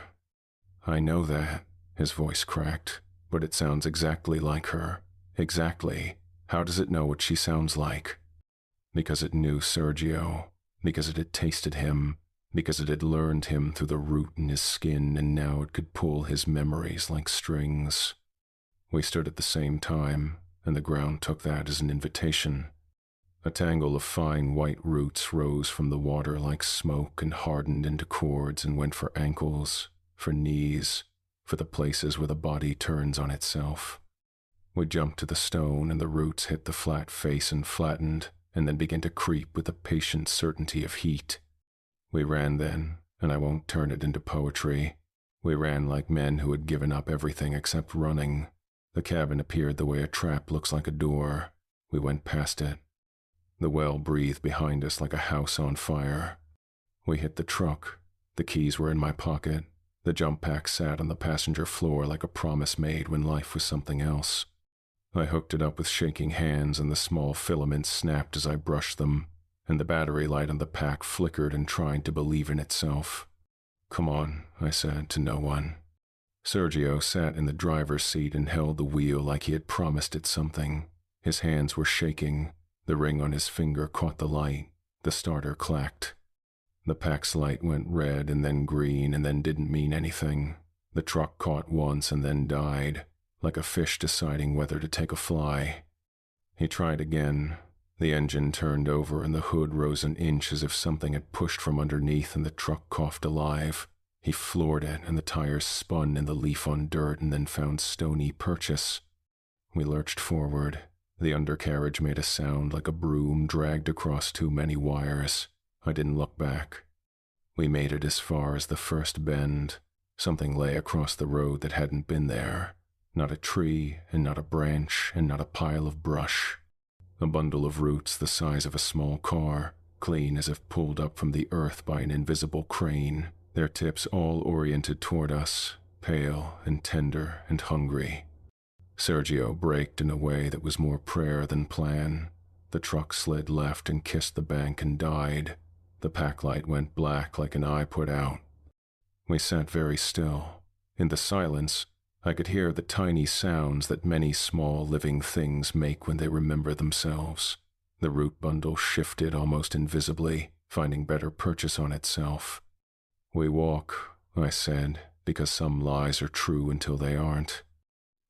"I know that," his voice cracked, "but it sounds exactly like her. Exactly. How does it know what she sounds like?" Because it knew Sergio. Because it had tasted him. Because it had learned him through the root in his skin, and now it could pull his memories like strings. We stood at the same time, and the ground took that as an invitation. A tangle of fine white roots rose from the water like smoke and hardened into cords and went for ankles, for knees, for the places where the body turns on itself. We jumped to the stone, and the roots hit the flat face and flattened, and then began to creep with the patient certainty of heat. We ran then, and I won't turn it into poetry. We ran like men who had given up everything except running. The cabin appeared the way a trap looks like a door. We went past it. The well breathed behind us like a house on fire. We hit the truck. The keys were in my pocket. The jump pack sat on the passenger floor like a promise made when life was something else. I hooked it up with shaking hands, and the small filaments snapped as I brushed them, and the battery light on the pack flickered and tried to believe in itself. "Come on," I said to no one. Sergio sat in the driver's seat and held the wheel like he had promised it something. His hands were shaking. The ring on his finger caught the light. The starter clacked. The pack's light went red and then green and then didn't mean anything. The truck caught once and then died, like a fish deciding whether to take a fly. He tried again. The engine turned over and the hood rose an inch as if something had pushed from underneath, and the truck coughed alive. He floored it, and the tires spun in the leaf on dirt and then found stony purchase. We lurched forward. The undercarriage made a sound like a broom dragged across too many wires. I didn't look back. We made it as far as the first bend. Something lay across the road that hadn't been there. Not a tree, and not a branch, and not a pile of brush. A bundle of roots the size of a small car, clean as if pulled up from the earth by an invisible crane, their tips all oriented toward us, pale and tender and hungry. Sergio braked in a way that was more prayer than plan. The truck slid left and kissed the bank and died. The pack light went black like an eye put out. We sat very still. In the silence, I could hear the tiny sounds that many small living things make when they remember themselves. The root bundle shifted almost invisibly, finding better purchase on itself. "We walk," I said, because some lies are true until they aren't.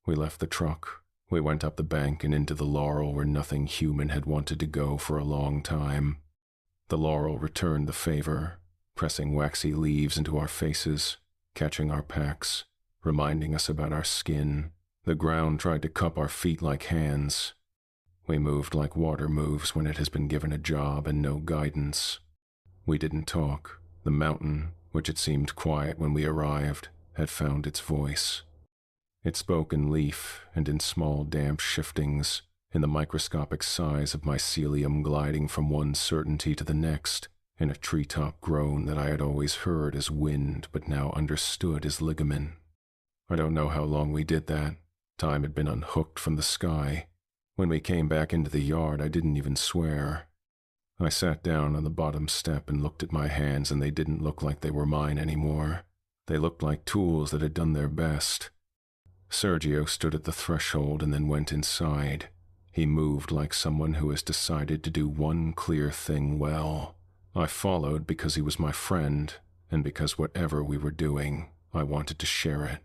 We left the truck. We went up the bank and into the laurel where nothing human had wanted to go for a long time. The laurel returned the favor, pressing waxy leaves into our faces, catching our packs, reminding us about our skin. The ground tried to cup our feet like hands. We moved like water moves when it has been given a job and no guidance. We didn't talk. The mountain, which had seemed quiet when we arrived, had found its voice. It spoke in leaf and in small damp shiftings, in the microscopic size of mycelium gliding from one certainty to the next, in a treetop groan that I had always heard as wind but now understood as ligament. I don't know how long we did that. Time had been unhooked from the sky. When we came back into the yard, I didn't even swear. I sat down on the bottom step and looked at my hands, and they didn't look like they were mine anymore. They looked like tools that had done their best. Sergio stood at the threshold and then went inside. He moved like someone who has decided to do one clear thing well. I followed because he was my friend, and because whatever we were doing, I wanted to share it.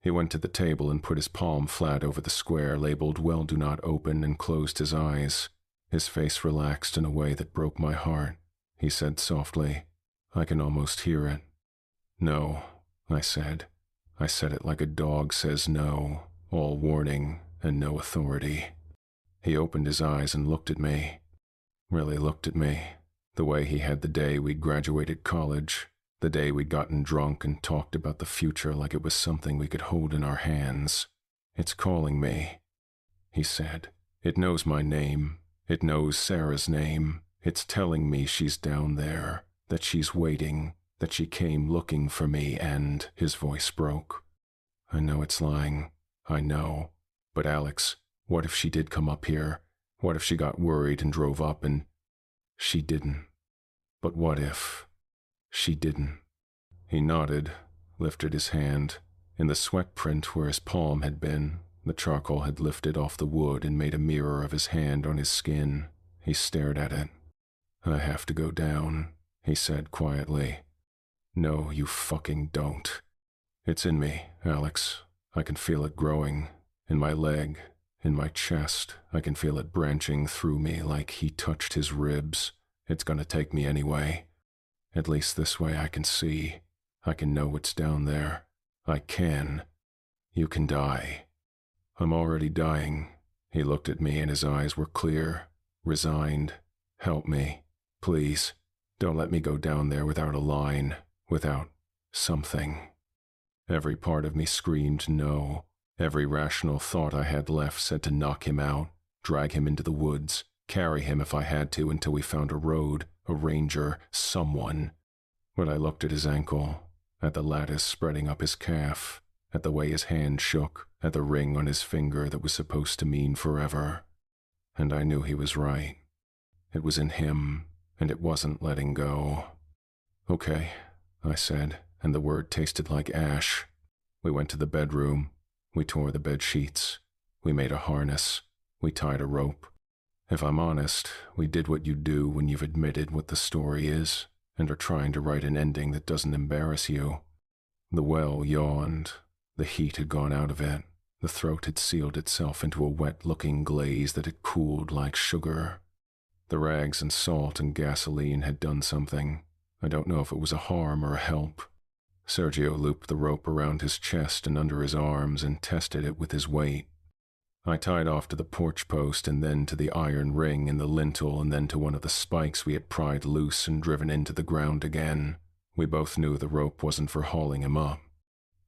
He went to the table and put his palm flat over the square labeled "Well, do not open," and closed his eyes. His face relaxed in a way that broke my heart. He said softly, "I can almost hear it." "No," I said. I said it like a dog says no, all warning and no authority. He opened his eyes and looked at me. Really looked at me, the way he had the day we'd graduated college, the day we'd gotten drunk and talked about the future like it was something we could hold in our hands. "It's calling me," he said. "It knows my name. It knows Sarah's name. It's telling me she's down there, that she's waiting, that she came looking for me, and..." His voice broke. "I know it's lying. I know. But Alex, what if she did come up here? What if she got worried and drove up and..." "She didn't. But what if she didn't?" He nodded, lifted his hand. In the sweat print where his palm had been, the charcoal had lifted off the wood and made a mirror of his hand on his skin. He stared at it. "I have to go down," he said quietly. "No, you fucking don't. It's in me, Alex. I can feel it growing. In my leg, in my chest. I can feel it branching through me like he touched his ribs. It's gonna take me anyway. At least this way I can see. I can know what's down there. I can. You can die." "I'm already dying." He looked at me and his eyes were clear, resigned. "Help me. Please. Don't let me go down there without a line, without something." Every part of me screamed no. Every rational thought I had left said to knock him out, drag him into the woods, carry him if I had to until we found a road, a ranger, someone. But I looked at his ankle, at the lattice spreading up his calf, at the way his hand shook, at the ring on his finger that was supposed to mean forever. And I knew he was right. It was in him, and it wasn't letting go. "Okay," I said, and the word tasted like ash. We went to the bedroom. We tore the bed sheets. We made a harness. We tied a rope. If I'm honest, we did what you do when you've admitted what the story is and are trying to write an ending that doesn't embarrass you. The well yawned. The heat had gone out of it. The throat had sealed itself into a wet-looking glaze that had cooled like sugar. The rags and salt and gasoline had done something. I don't know if it was a harm or a help. Sergio looped the rope around his chest and under his arms and tested it with his weight. I tied off to the porch post and then to the iron ring in the lintel and then to one of the spikes we had pried loose and driven into the ground again. We both knew the rope wasn't for hauling him up.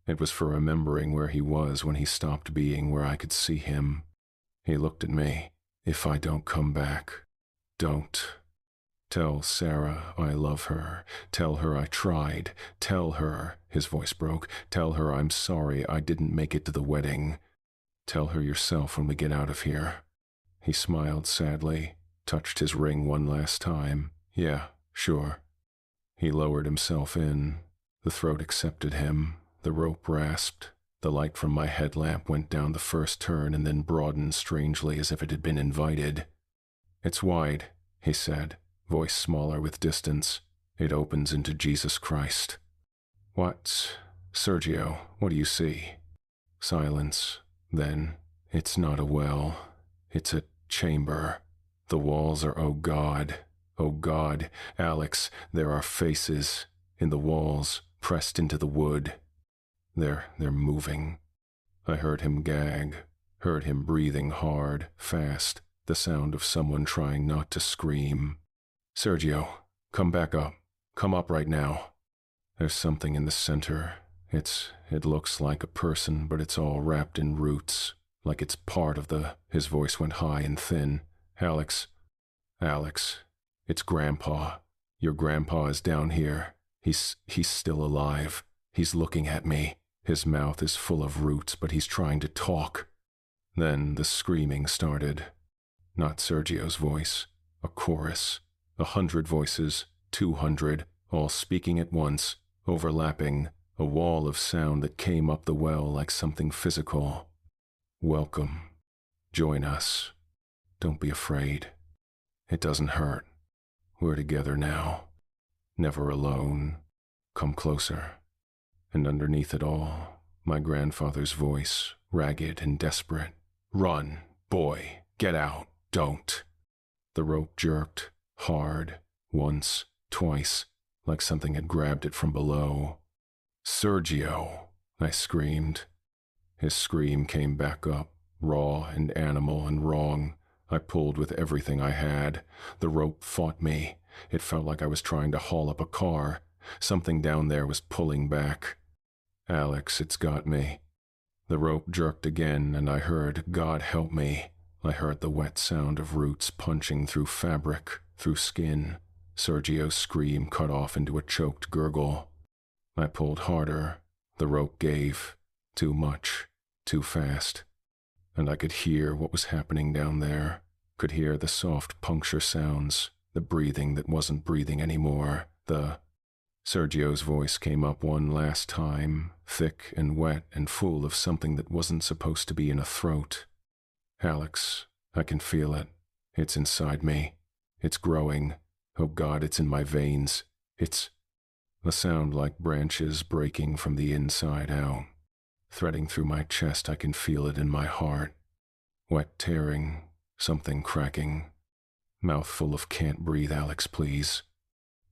It was for remembering where he was when he stopped being where I could see him. He looked at me. If I don't come back, don't. Tell Sarah I love her. Tell her I tried. Tell her, his voice broke, tell her I'm sorry I didn't make it to the wedding. Tell her yourself when we get out of here. He smiled sadly, touched his ring one last time. Yeah, sure. He lowered himself in. The throat accepted him. The rope rasped. The light from my headlamp went down the first turn and then broadened strangely as if it had been invited. It's wide, he said, voice smaller with distance. It opens into Jesus Christ. What? Sergio, what do you see? Silence. Then, it's not a well. It's a chamber. The walls are, oh God, Alex, there are faces in the walls, pressed into the wood. They're moving. I heard him gag, heard him breathing hard, fast, the sound of someone trying not to scream. Sergio, come back up. Come up right now. There's something in the center. It looks like a person, but it's all wrapped in roots, like it's part of the... His voice went high and thin. Alex, it's Grandpa. Your grandpa is down here. He's still alive. He's looking at me. His mouth is full of roots, but he's trying to talk. Then the screaming started. Not Sergio's voice. A chorus. 100 voices. 200. All speaking at once. Overlapping. A wall of sound that came up the well like something physical. Welcome. Join us. Don't be afraid. It doesn't hurt. We're together now. Never alone. Come closer. And underneath it all, my grandfather's voice, ragged and desperate. Run, boy, get out, don't. The rope jerked, hard, once, twice, like something had grabbed it from below. Sergio, I screamed. His scream came back up, raw and animal and wrong. I pulled with everything I had. The rope fought me. It felt like I was trying to haul up a car. Something down there was pulling back. Alex, it's got me. The rope jerked again, and I heard, God help me. I heard the wet sound of roots punching through fabric, through skin. Sergio's scream cut off into a choked gurgle. I pulled harder. The rope gave. Too much. Too fast. And I could hear what was happening down there. Could hear the soft puncture sounds, the breathing that wasn't breathing anymore, Sergio's voice came up one last time, thick and wet and full of something that wasn't supposed to be in a throat. Alex, I can feel it. It's inside me. It's growing. Oh God, it's in my veins. It's a sound like branches breaking from the inside out. Threading through my chest, I can feel it in my heart. Wet tearing, something cracking. Mouthful of can't breathe, Alex, please.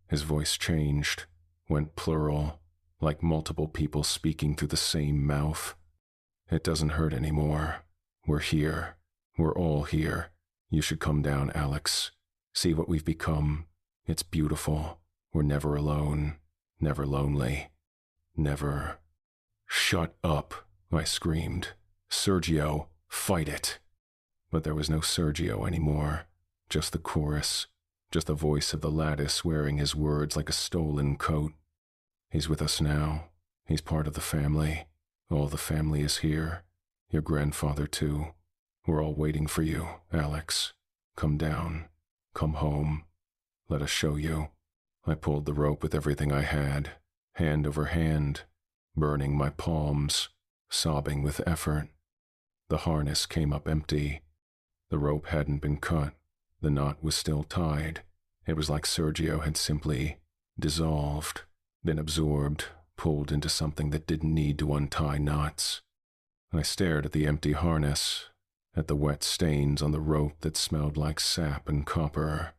His voice changed. Went plural, like multiple people speaking through the same mouth. It doesn't hurt anymore. We're here. We're all here. You should come down, Alex. See what we've become. It's beautiful. We're never alone. Never lonely. Never. Shut up, I screamed. Sergio, fight it. But there was no Sergio anymore. Just the chorus. Just the voice of the Lattice wearing his words like a stolen coat. He's with us now. He's part of the family. All the family is here. Your grandfather, too. We're all waiting for you, Alex. Come down. Come home. Let us show you. I pulled the rope with everything I had, hand over hand, burning my palms, sobbing with effort. The harness came up empty. The rope hadn't been cut. The knot was still tied. It was like Sergio had simply dissolved, been absorbed, pulled into something that didn't need to untie knots. I stared at the empty harness, at the wet stains on the rope that smelled like sap and copper.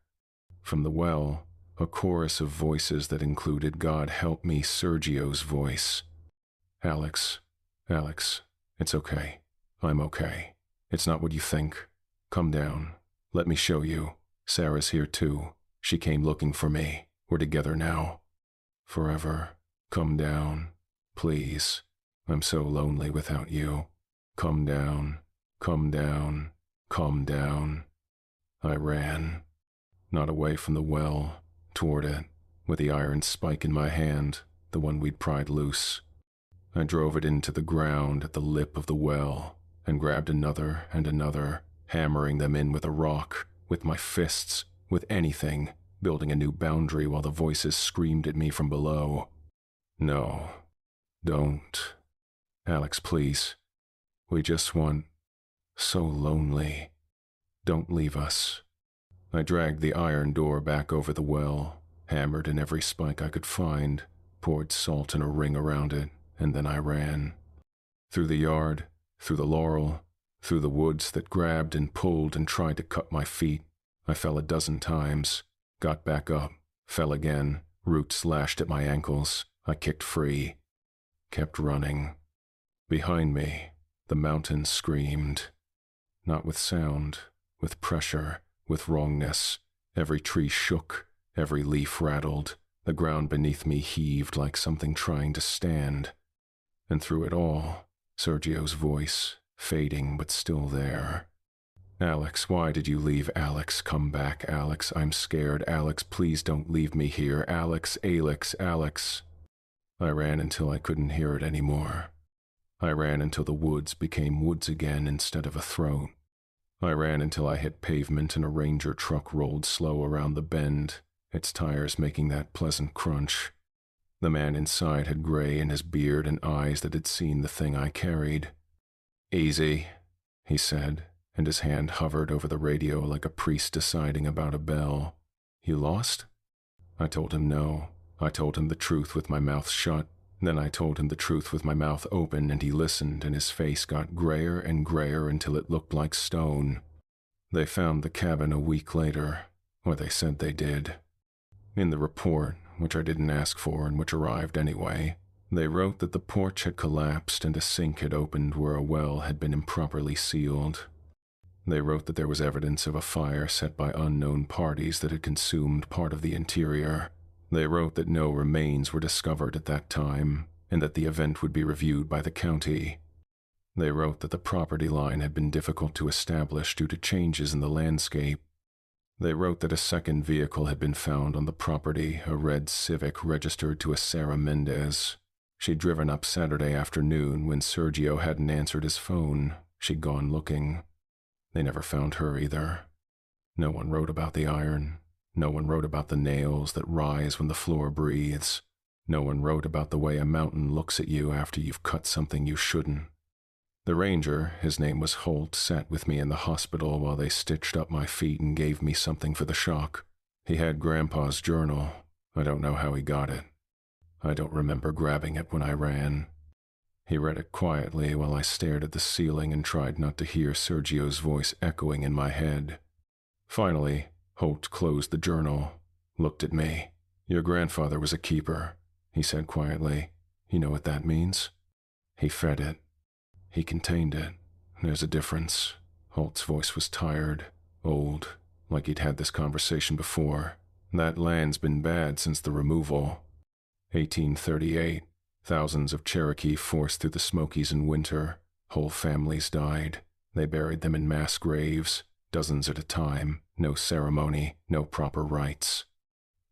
From the well, a chorus of voices that included God help me Sergio's voice. Alex, Alex, it's okay. I'm okay. It's not what you think. Come down. Let me show you. Sarah's here too. She came looking for me. We're together now. Forever. Come down. Please. I'm so lonely without you. Come down. Come down. Come down. I ran. Not away from the well, toward it, with the iron spike in my hand, the one we'd pried loose. I drove it into the ground at the lip of the well, and grabbed another and another, hammering them in with a rock, with my fists, with anything, building a new boundary while the voices screamed at me from below. No. Don't. Alex, please. We just want... so lonely. Don't leave us. I dragged the iron door back over the well, hammered in every spike I could find, poured salt in a ring around it, and then I ran. Through the yard, through the laurel, through the woods that grabbed and pulled and tried to cut my feet. I fell a dozen times, got back up, fell again, roots lashed at my ankles. I kicked free, kept running. Behind me, the mountains screamed. Not with sound, with pressure, with wrongness. Every tree shook, every leaf rattled. The ground beneath me heaved like something trying to stand. And through it all, Sergio's voice, fading but still there. Alex, why did you leave? Alex, come back. Alex, I'm scared. Alex, please don't leave me here. Alex, Alex, Alex. I ran until I couldn't hear it anymore. I ran until the woods became woods again instead of a throat. I ran until I hit pavement and a Ranger truck rolled slow around the bend, its tires making that pleasant crunch. The man inside had gray in his beard and eyes that had seen the thing I carried. Easy, he said, and his hand hovered over the radio like a priest deciding about a bell. You lost? I told him no. I told him the truth with my mouth shut. Then I told him the truth with my mouth open, and he listened, and his face got grayer and grayer until it looked like stone. They found the cabin a week later, or they said they did. In the report, which I didn't ask for and which arrived anyway, they wrote that the porch had collapsed and a sink had opened where a well had been improperly sealed. They wrote that there was evidence of a fire set by unknown parties that had consumed part of the interior. They wrote that no remains were discovered at that time, and that the event would be reviewed by the county. They wrote that the property line had been difficult to establish due to changes in the landscape. They wrote that a second vehicle had been found on the property, a red Civic registered to a Sarah Mendez. She'd driven up Saturday afternoon when Sergio hadn't answered his phone. She'd gone looking. They never found her either. No one wrote about the iron. No one wrote about the nails that rise when the floor breathes. No one wrote about the way a mountain looks at you after you've cut something you shouldn't. The ranger, his name was Holt, sat with me in the hospital while they stitched up my feet and gave me something for the shock. He had Grandpa's journal. I don't know how he got it. I don't remember grabbing it when I ran. He read it quietly while I stared at the ceiling and tried not to hear Sergio's voice echoing in my head. Finally, Holt closed the journal, looked at me. Your grandfather was a keeper, he said quietly. You know what that means? He fed it. He contained it. There's a difference. Holt's voice was tired, old, like he'd had this conversation before. That land's been bad since the removal. 1838. Thousands of Cherokee forced through the Smokies in winter. Whole families died. They buried them in mass graves, dozens at a time. No ceremony, no proper rites.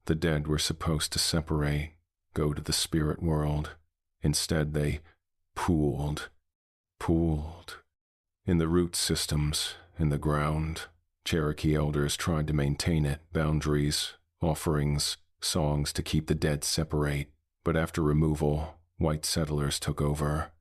The dead were supposed to separate, go to the spirit world. Instead, they pooled. In the root systems, in the ground, Cherokee elders tried to maintain it, boundaries, offerings, songs to keep the dead separate. But after removal, white settlers took over.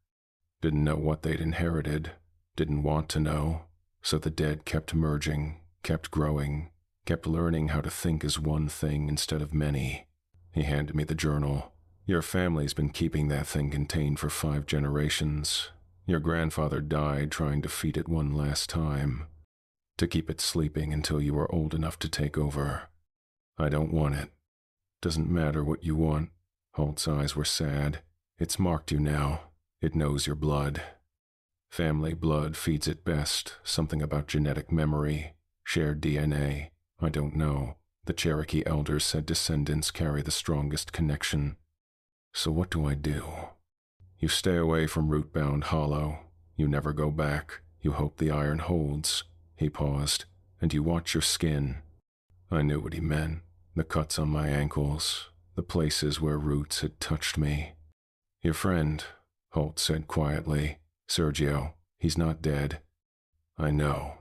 Didn't know what they'd inherited, didn't want to know, so the dead kept merging, kept growing, kept learning how to think as one thing instead of many. He handed me the journal. Your family's been keeping that thing contained for 5 generations. Your grandfather died trying to feed it one last time, to keep it sleeping until you were old enough to take over. I don't want it. Doesn't matter what you want. Holt's eyes were sad. It's marked you now. It knows your blood. Family blood feeds it best. Something about genetic memory. Shared DNA. I don't know. The Cherokee elders said descendants carry the strongest connection. So what do I do? You stay away from root-bound hollow. You never go back. You hope the iron holds. He paused. And you watch your skin. I knew what he meant. The cuts on my ankles. The places where roots had touched me. Your friend, Holt said quietly. Sergio, he's not dead. I know.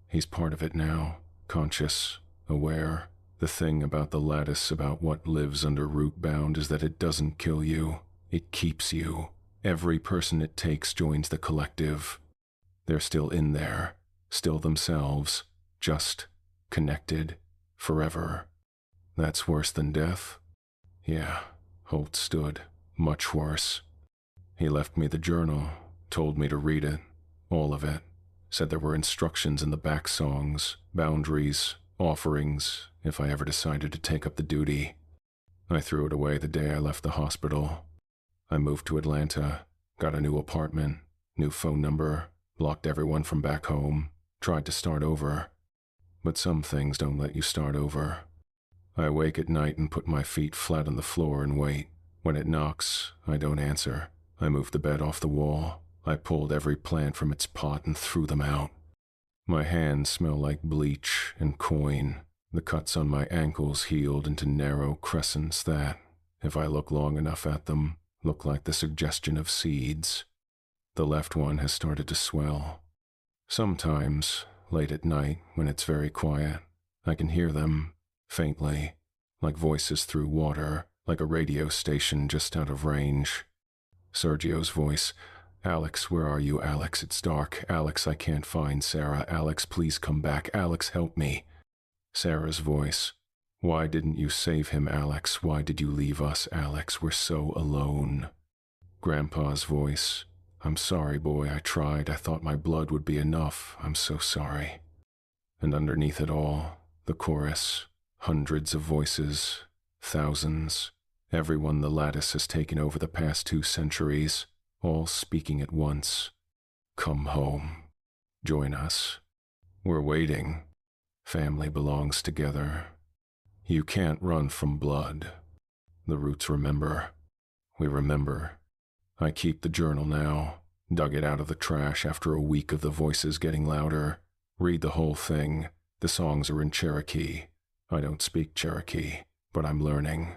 He's part of it now. Conscious. Aware. The thing about the lattice, about what lives under root-bound, is that it doesn't kill you. It keeps you. Every person it takes joins the collective. They're still in there. Still themselves. Just connected. Forever. That's worse than death? Yeah. Holt stood. Much worse. He left me the journal. Told me to read it. All of it. Said there were instructions in the back songs. Boundaries. Offerings, if I ever decided to take up the duty. I threw it away the day I left the hospital. I moved to Atlanta, got a new apartment, new phone number, blocked everyone from back home, tried to start over. But some things don't let you start over. I wake at night and put my feet flat on the floor and wait. When it knocks, I don't answer. I moved the bed off the wall. I pulled every plant from its pot and threw them out. My hands smell like bleach and coin. The cuts on my ankles healed into narrow crescents that, if I look long enough at them, look like the suggestion of seeds. The left one has started to swell. Sometimes, late at night, when it's very quiet, I can hear them, faintly, like voices through water, like a radio station just out of range. Sergio's voice. Alex, where are you, Alex? It's dark. Alex, I can't find Sarah. Alex, please come back. Alex, help me. Sarah's voice. Why didn't you save him, Alex? Why did you leave us, Alex? We're so alone. Grandpa's voice. I'm sorry, boy. I tried. I thought my blood would be enough. I'm so sorry. And underneath it all, the chorus. Hundreds of voices. Thousands. Everyone the Lattice has taken over the past 2 centuries. All speaking at once. Come home. Join us. We're waiting. Family belongs together. You can't run from blood. The roots remember. We remember. I keep the journal now. Dug it out of the trash after a week of the voices getting louder. Read the whole thing. The songs are in Cherokee. I don't speak Cherokee, but I'm learning.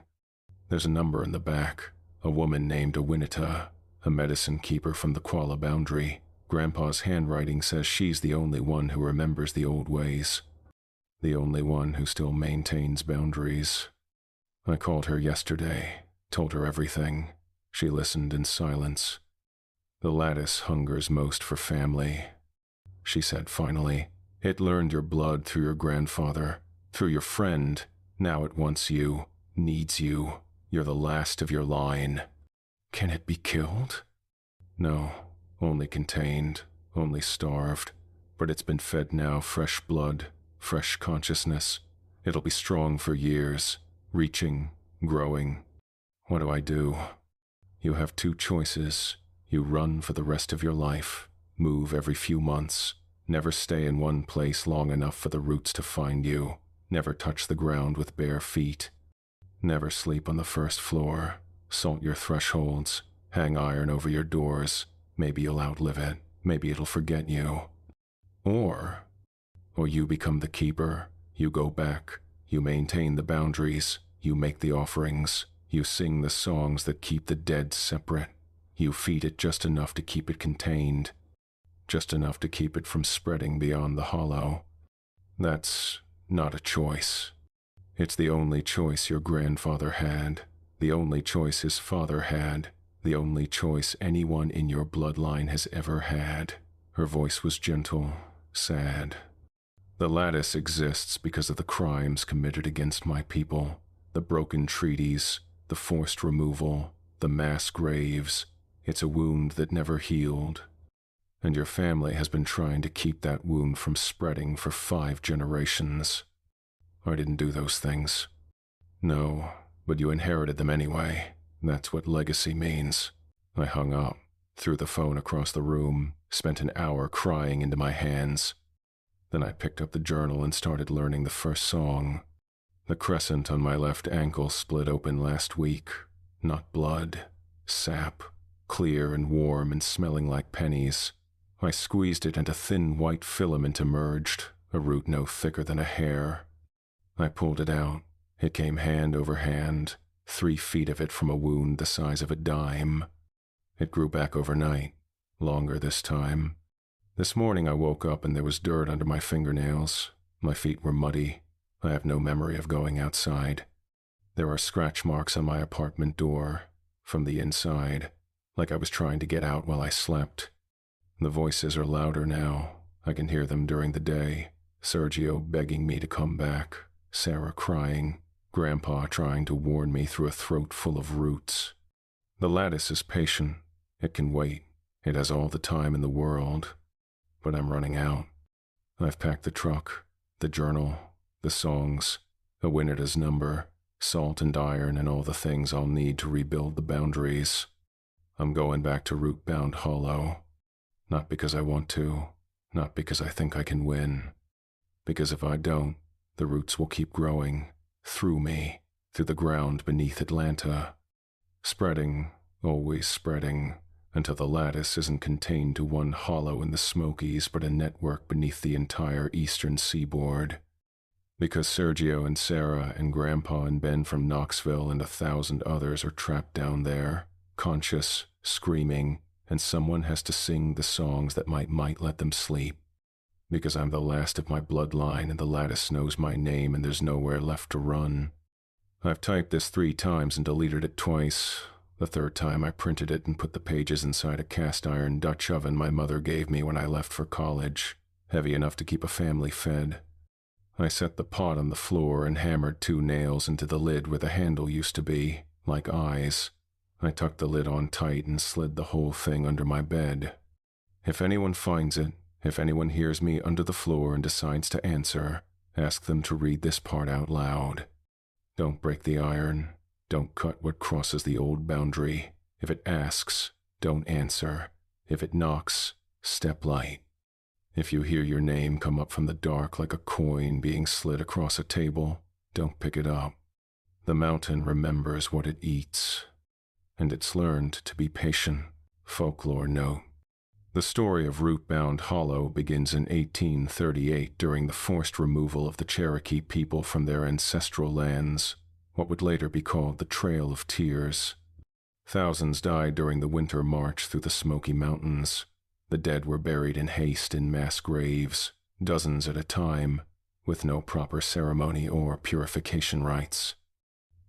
There's a number in the back. A woman named Awinita. A medicine keeper from the Kuala boundary. Grandpa's handwriting says she's the only one who remembers the old ways. The only one who still maintains boundaries. I called her yesterday, told her everything. She listened in silence. The Lattice hungers most for family. She said finally, it learned your blood through your grandfather, through your friend. Now it wants you, needs you. You're the last of your line. Can it be killed? No, only contained, only starved. But it's been fed now fresh blood, fresh consciousness. It'll be strong for years, reaching, growing. What do I do? You have 2 choices. You run for the rest of your life, move every few months, never stay in one place long enough for the roots to find you, never touch the ground with bare feet, never sleep on the first floor. Salt your thresholds, hang iron over your doors. Maybe you'll outlive it. Maybe it'll forget you. Or you become the keeper. You go back. You maintain the boundaries. You make the offerings. You sing the songs that keep the dead separate. You feed it just enough to keep it contained. Just enough to keep it from spreading beyond the hollow. That's not a choice. It's the only choice your grandfather had. The only choice his father had. The only choice anyone in your bloodline has ever had. Her voice was gentle, sad. The Lattice exists because of the crimes committed against my people. The broken treaties, the forced removal, the mass graves. It's a wound that never healed. And your family has been trying to keep that wound from spreading for 5 generations. I didn't do those things. No, But you inherited them anyway. That's what legacy means. I hung up, threw the phone across the room, spent an hour crying into my hands. Then I picked up the journal and started learning the first song. The crescent on my left ankle split open last week. Not blood. Sap. Clear and warm and smelling like pennies. I squeezed it and a thin white filament emerged, a root no thicker than a hair. I pulled it out. It came hand over hand, 3 feet of it from a wound the size of a dime. It grew back overnight, longer this time. This morning I woke up and there was dirt under my fingernails. My feet were muddy. I have no memory of going outside. There are scratch marks on my apartment door, from the inside, like I was trying to get out while I slept. The voices are louder now. I can hear them during the day. Sergio begging me to come back, Sarah crying, Grandpa trying to warn me through a throat full of roots. The Lattice is patient. It can wait. It has all the time in the world. But I'm running out. I've packed the truck, the journal, the songs, a Winter's number, salt and iron, and all the things I'll need to rebuild the boundaries. I'm going back to Rootbound Hollow. Not because I want to, not because I think I can win. Because if I don't, the roots will keep growing, through me, through the ground beneath Atlanta. Spreading, always spreading, until the Lattice isn't contained to one hollow in the Smokies but a network beneath the entire eastern seaboard. Because Sergio and Sarah and Grandpa and Ben from Knoxville and 1,000 others are trapped down there, conscious, screaming, and someone has to sing the songs that might let them sleep. Because I'm the last of my bloodline and the Lattice knows my name and there's nowhere left to run. I've typed this 3 times and deleted it twice. The 3rd time I printed it and put the pages inside a cast-iron Dutch oven my mother gave me when I left for college, heavy enough to keep a family fed. I set the pot on the floor and hammered 2 nails into the lid where the handle used to be, like eyes. I tucked the lid on tight and slid the whole thing under my bed. If anyone finds it, if anyone hears me under the floor and decides to answer, ask them to read this part out loud. Don't break the iron. Don't cut what crosses the old boundary. If it asks, don't answer. If it knocks, step light. If you hear your name come up from the dark like a coin being slid across a table, don't pick it up. The mountain remembers what it eats. And it's learned to be patient. Folklore note. The story of Rootbound Hollow begins in 1838 during the forced removal of the Cherokee people from their ancestral lands, what would later be called the Trail of Tears. Thousands died during the winter march through the Smoky Mountains. The dead were buried in haste in mass graves, dozens at a time, with no proper ceremony or purification rites.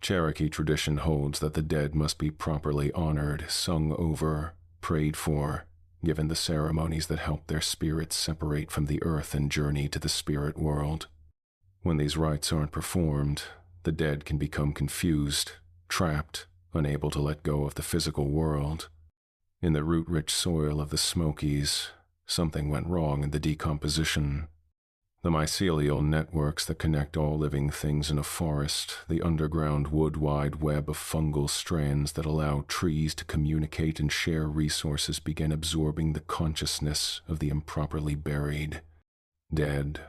Cherokee tradition holds that the dead must be properly honored, sung over, prayed for, given the ceremonies that help their spirits separate from the earth and journey to the spirit world. When these rites aren't performed, the dead can become confused, trapped, unable to let go of the physical world. In the root-rich soil of the Smokies, something went wrong in the decomposition. The mycelial networks that connect all living things in a forest, the underground wood-wide web of fungal strands that allow trees to communicate and share resources began absorbing the consciousness of the improperly buried, dead.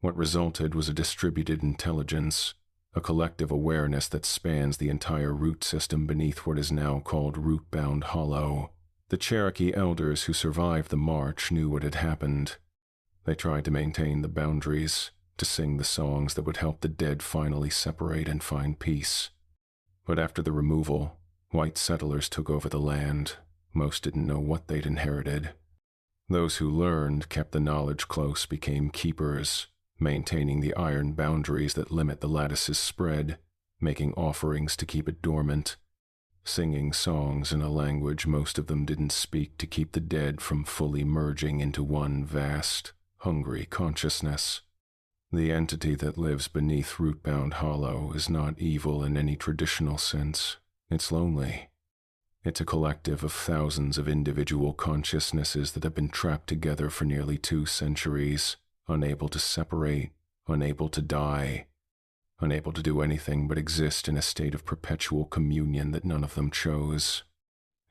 What resulted was a distributed intelligence, a collective awareness that spans the entire root system beneath what is now called Rootbound Hollow. The Cherokee elders who survived the march knew what had happened. They tried to maintain the boundaries, to sing the songs that would help the dead finally separate and find peace. But after the removal, white settlers took over the land. Most didn't know what they'd inherited. Those who learned kept the knowledge close, became keepers, maintaining the iron boundaries that limit the Lattice's spread, making offerings to keep it dormant, singing songs in a language most of them didn't speak to keep the dead from fully merging into one vast, hungry consciousness. The entity that lives beneath Rootbound Hollow is not evil in any traditional sense. It's lonely. It's a collective of thousands of individual consciousnesses that have been trapped together for nearly 2 centuries, unable to separate, unable to die. unable to do anything but exist in a state of perpetual communion that none of them chose.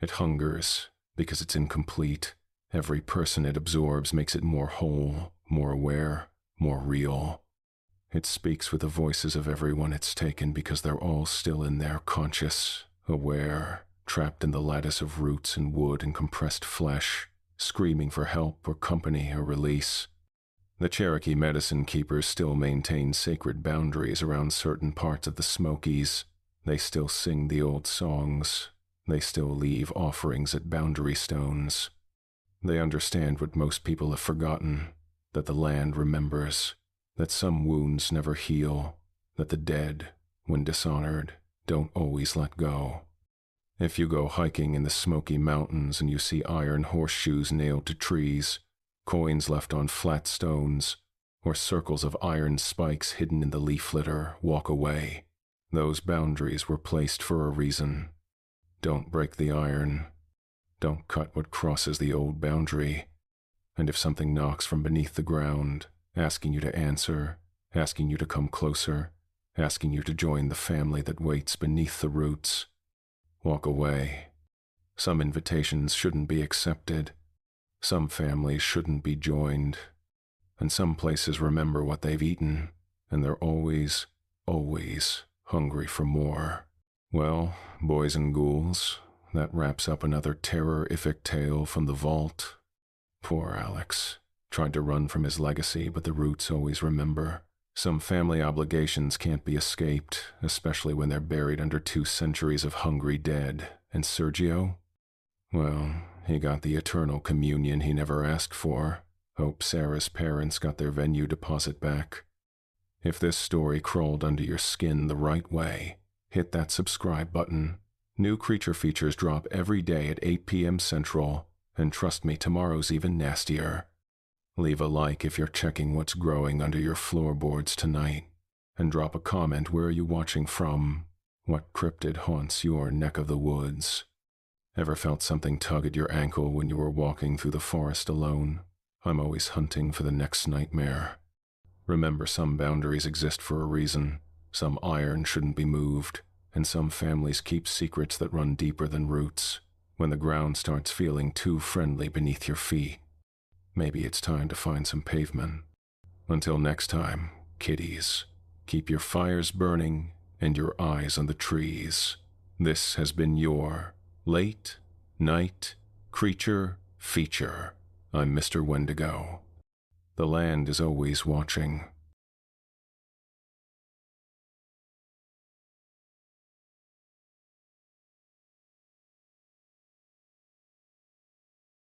It hungers because it's incomplete. Every person it absorbs makes it more whole, more aware, more real. It speaks with the voices of everyone it's taken because they're all still in there, conscious, aware, trapped in the lattice of roots and wood and compressed flesh, screaming for help or company or release. The Cherokee medicine keepers still maintain sacred boundaries around certain parts of the Smokies. They still sing the old songs. They still leave offerings at boundary stones. They understand what most people have forgotten, that the land remembers, that some wounds never heal, that the dead, when dishonored, don't always let go. If you go hiking in the Smoky Mountains and you see iron horseshoes nailed to trees, coins left on flat stones, or circles of iron spikes hidden in the leaf litter, walk away. Those boundaries were placed for a reason. Don't break the iron. Don't cut what crosses the old boundary. And if something knocks from beneath the ground, asking you to answer, asking you to come closer, asking you to join the family that waits beneath the roots, walk away. Some invitations shouldn't be accepted. Some families shouldn't be joined. And some places remember what they've eaten, and they're always, always hungry for more. Well, boys and ghouls, that wraps up another terror-ific tale from the vault. Poor Alex. Tried to run from his legacy, but the roots always remember. Some family obligations can't be escaped, especially when they're buried under 2 centuries of hungry dead. And Sergio? Well, he got the eternal communion he never asked for. Hope Sarah's parents got their venue deposit back. If this story crawled under your skin the right way, hit that subscribe button. New creature features drop every day at 8 p.m. Central, and trust me, tomorrow's even nastier. Leave a like if you're checking what's growing under your floorboards tonight, and drop a comment where are you watching from, what cryptid haunts your neck of the woods. Ever felt something tug at your ankle when you were walking through the forest alone? I'm always hunting for the next nightmare. Remember, some boundaries exist for a reason, some iron shouldn't be moved, and some families keep secrets that run deeper than roots. When the ground starts feeling too friendly beneath your feet, maybe it's time to find some pavement. Until next time, kiddies, keep your fires burning and your eyes on the trees. This has been your Late Night Creature Feature. I'm Mr. Wendigo. The land is always watching.